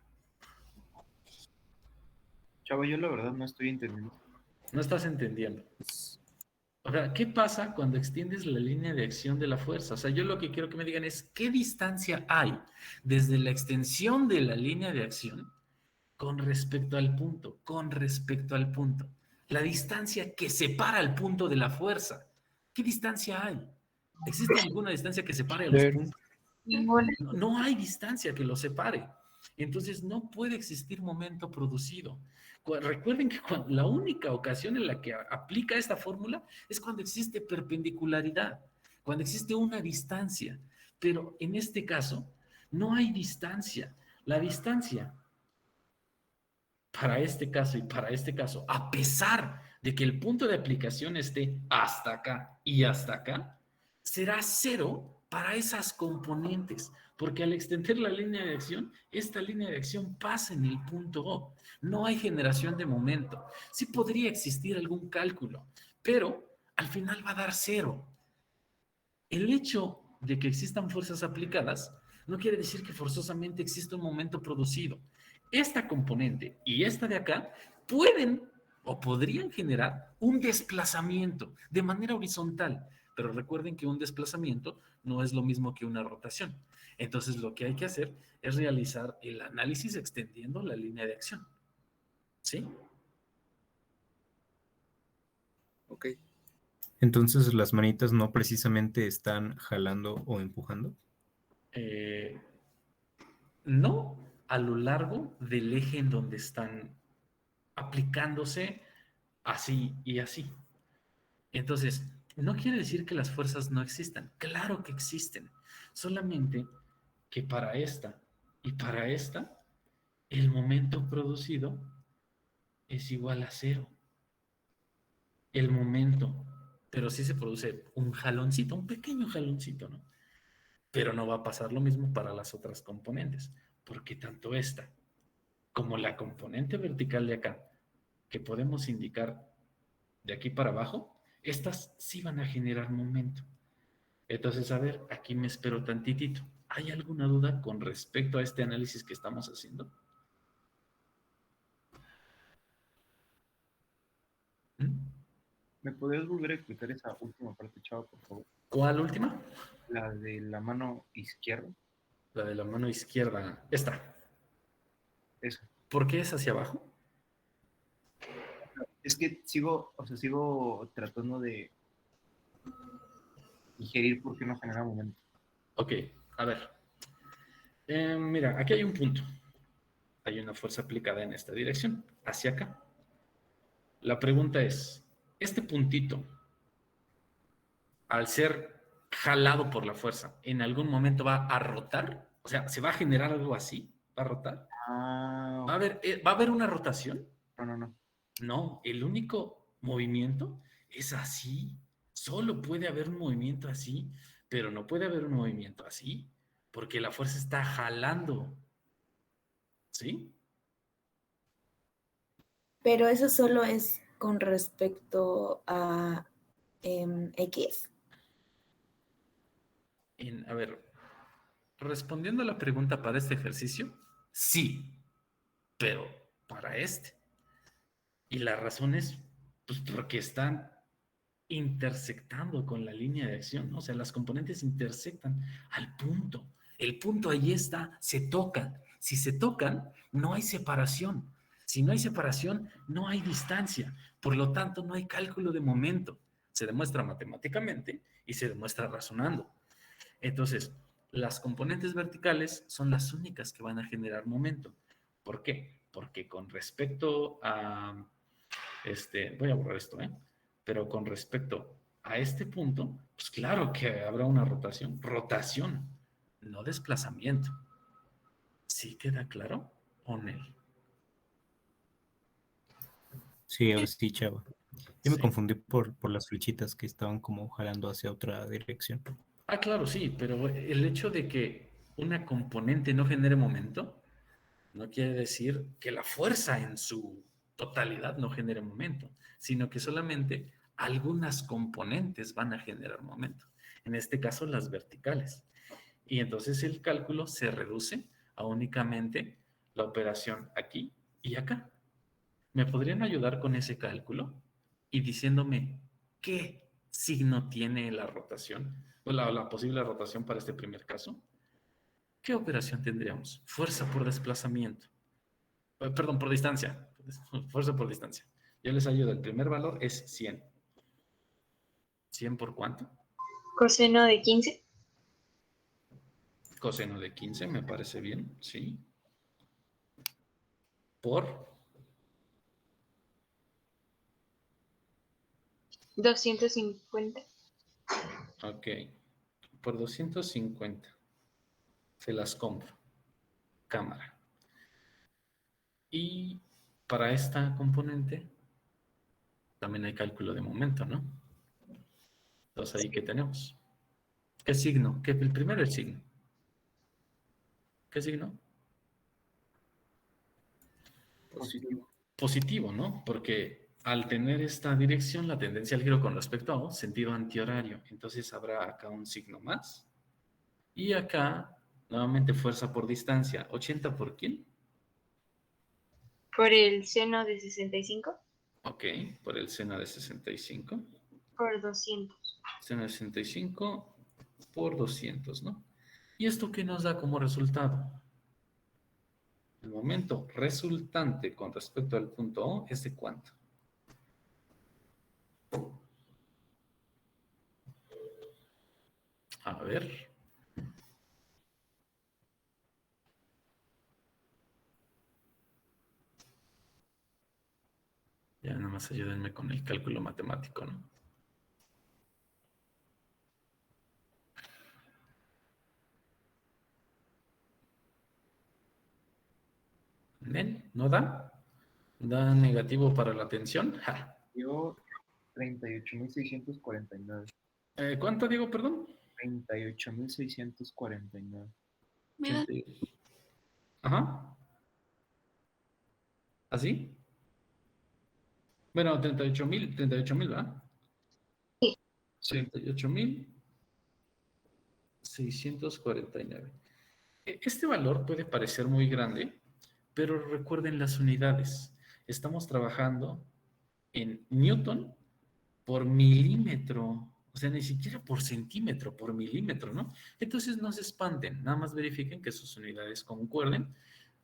Chavo, yo la verdad no estoy entendiendo. No estás entendiendo. O sea, ¿qué pasa cuando extiendes la línea de acción de la fuerza? O sea, yo lo que quiero que me digan es ¿qué distancia hay desde la extensión de la línea de acción con respecto al punto? Con respecto al punto. La distancia que separa el punto de la fuerza. ¿Qué distancia hay? ¿Existe alguna distancia que separe a los puntos? Ninguna. No hay distancia que los separe. Entonces no puede existir momento producido. Recuerden que la única ocasión en la que aplica esta fórmula es cuando existe perpendicularidad, cuando existe una distancia. Pero en este caso no hay distancia. La distancia para este caso y para este caso, a pesar de que el punto de aplicación esté hasta acá y hasta acá, será cero para esas componentes, porque al extender la línea de acción, esta línea de acción pasa en el punto O. No hay generación de momento. Sí podría existir algún cálculo, pero al final va a dar cero. El hecho de que existan fuerzas aplicadas no quiere decir que forzosamente exista un momento producido. Esta componente y esta de acá pueden o podrían generar un desplazamiento de manera horizontal, pero recuerden que un desplazamiento no es lo mismo que una rotación. Entonces lo que hay que hacer es realizar el análisis extendiendo la línea de acción. ¿Sí? Ok. Entonces las manitas no precisamente están jalando o empujando. No a lo largo del eje en donde están aplicándose así y así. Entonces, no quiere decir que las fuerzas no existan. Claro que existen. Solamente que para esta y para esta, el momento producido es igual a 0. El momento, pero sí se produce un jaloncito, un pequeño jaloncito, ¿no? Pero no va a pasar lo mismo para las otras componentes, porque tanto esta como la componente vertical de acá, que podemos indicar de aquí para abajo, estas sí van a generar momento. Entonces, a ver, aquí me espero tantitito. ¿Hay alguna duda con respecto a este análisis que estamos haciendo? ¿Me podrías volver a explicar esa última parte, Chava, por favor? ¿Cuál última? La de la mano izquierda. La de la mano izquierda. Esta. Eso. ¿Por qué es hacia abajo? Es que sigo tratando de digerir por qué no genera momento. Ok, a ver. Mira, aquí hay un punto. Hay una fuerza aplicada en esta dirección, hacia acá. La pregunta es, ¿este puntito, al ser jalado por la fuerza, en algún momento va a rotar? O sea, ¿se va a generar algo así? ¿Va a rotar? Ah, ¿Va a haber una rotación? no. No, el único movimiento es así. Solo puede haber un movimiento así, pero no puede haber un movimiento así, porque la fuerza está jalando. ¿Sí? Pero eso solo es con respecto a X. A ver, respondiendo a la pregunta para este ejercicio, sí, pero para este. Y la razón es, pues, porque están intersectando con la línea de acción, ¿no? O sea, las componentes intersectan al punto. El punto ahí está, se tocan. Si se tocan, no hay separación. Si no hay separación, no hay distancia. Por lo tanto, no hay cálculo de momento. Se demuestra matemáticamente y se demuestra razonando. Entonces, las componentes verticales son las únicas que van a generar momento. ¿Por qué? Porque con respecto a, voy a borrar esto, pero con respecto a este punto, pues claro que habrá una rotación, no desplazamiento. ¿Sí queda claro o no? Sí, ahora sí, Chava. Yo me Sí. confundí por las flechitas que estaban como jalando hacia otra dirección. Ah, claro, sí, pero el hecho de que una componente no genere momento no quiere decir que la fuerza en su totalidad no genere momento, sino que solamente algunas componentes van a generar momento. En este caso, las verticales. Y entonces el cálculo se reduce a únicamente la operación aquí y acá. ¿Me podrían ayudar con ese cálculo? Y diciéndome qué signo tiene la rotación, o la posible rotación para este primer caso. ¿Qué operación tendríamos? Fuerza por desplazamiento. Perdón, por distancia. Fuerza por distancia. Yo les ayudo. El primer valor es 100. ¿100 por cuánto? Coseno de 15. Coseno de 15, me parece bien, sí. Por 250. Ok. Por 250. Se las compro. Cámara. Y para esta componente también hay cálculo de momento, ¿no? Entonces ahí, ¿qué tenemos? ¿Qué signo? El primero el signo. ¿Qué signo? Positivo. Positivo, ¿no? Porque al tener esta dirección, la tendencia al giro con respecto a sentido antihorario, entonces habrá acá un signo más. Y acá, nuevamente fuerza por distancia. ¿80 por quién? Por el seno de 65. Ok, por el seno de 65. Por 200. Seno de 65 por 200, ¿no? ¿Y esto qué nos da como resultado? El momento resultante con respecto al punto O es de cuánto. A ver. Ya nada más ayúdenme con el cálculo matemático, ¿no? ¿Nen? ¿No da? Da negativo para la tensión. Ja. Dio 38.649. ¿Cuánto digo, perdón? 38.649. Me da. Ajá. ¿Así? Bueno, 38,000, ¿verdad? Sí. 38,649. Este valor puede parecer muy grande, pero recuerden las unidades. Estamos trabajando en newton por milímetro, o sea, ni siquiera por centímetro, por milímetro, ¿no? Entonces no se espanten, nada más verifiquen que sus unidades concuerden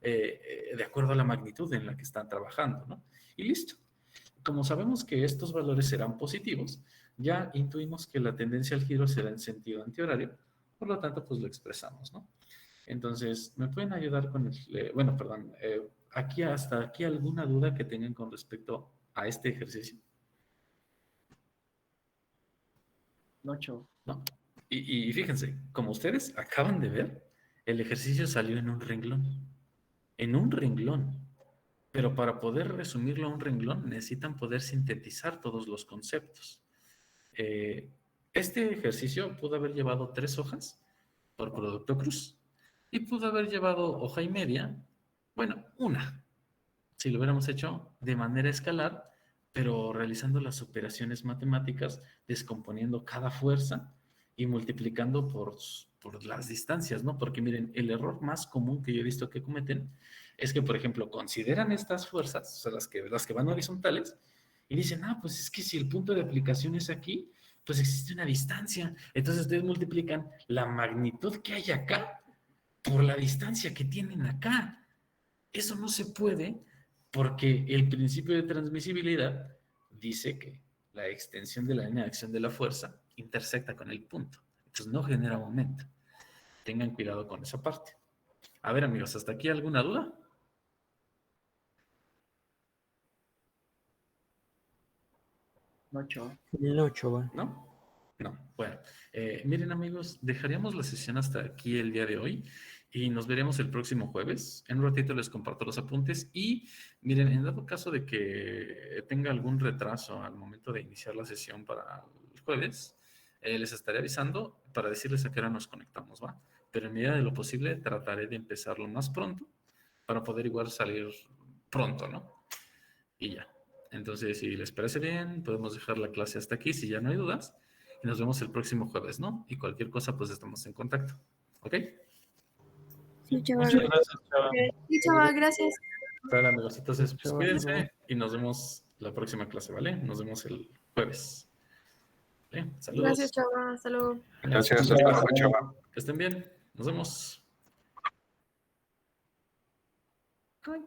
de acuerdo a la magnitud en la que están trabajando, ¿no? Y listo. Como sabemos que estos valores serán positivos, ya intuimos que la tendencia al giro será en sentido antihorario, por lo tanto, pues lo expresamos, ¿no? Entonces, ¿me pueden ayudar con el, bueno, perdón, aquí hasta aquí alguna duda que tengan con respecto a este ejercicio? No, chavo. ¿No? Y fíjense, como ustedes acaban de ver, el ejercicio salió en un renglón. En un renglón. Pero para poder resumirlo a un renglón necesitan poder sintetizar todos los conceptos. Este ejercicio pudo haber llevado 3 hojas por producto cruz y pudo haber llevado hoja y media, bueno, una, si lo hubiéramos hecho de manera escalar, pero realizando las operaciones matemáticas, descomponiendo cada fuerza y multiplicando por las distancias, ¿no? Porque miren, el error más común que yo he visto que cometen es que, por ejemplo, consideran estas fuerzas, o sea, las que van horizontales, y dicen, ah, pues es que si el punto de aplicación es aquí, pues existe una distancia. Entonces ustedes multiplican la magnitud que hay acá por la distancia que tienen acá. Eso no se puede porque el principio de transmisibilidad dice que la extensión de la línea de acción de la fuerza intersecta con el punto. Entonces no genera momento. Tengan cuidado con esa parte. A ver, amigos, ¿hasta aquí alguna duda? No, chavo. No, chaval. ¿No? No. Bueno, miren, amigos, dejaríamos la sesión hasta aquí el día de hoy y nos veremos el próximo jueves. En un ratito les comparto los apuntes y miren, en dado caso de que tenga algún retraso al momento de iniciar la sesión para el jueves, les estaré avisando para decirles a qué hora nos conectamos, ¿va? Pero en medida de lo posible trataré de empezarlo más pronto para poder igual salir pronto, ¿no? Y ya. Entonces, si les parece bien, podemos dejar la clase hasta aquí, si ya no hay dudas. Y nos vemos el próximo jueves, ¿no? Y cualquier cosa, pues estamos en contacto. ¿Ok? Sí, chaval. Muchas gracias, chaval. Sí, chaval, gracias. Vale, amigos. Entonces, pues Chaval, cuídense y nos vemos la próxima clase, ¿vale? Nos vemos el jueves. ¿Vale? Saludos. Gracias, chaval. Hasta luego. Gracias, hasta luego, chaval. Que estén bien. Nos vemos. Ay.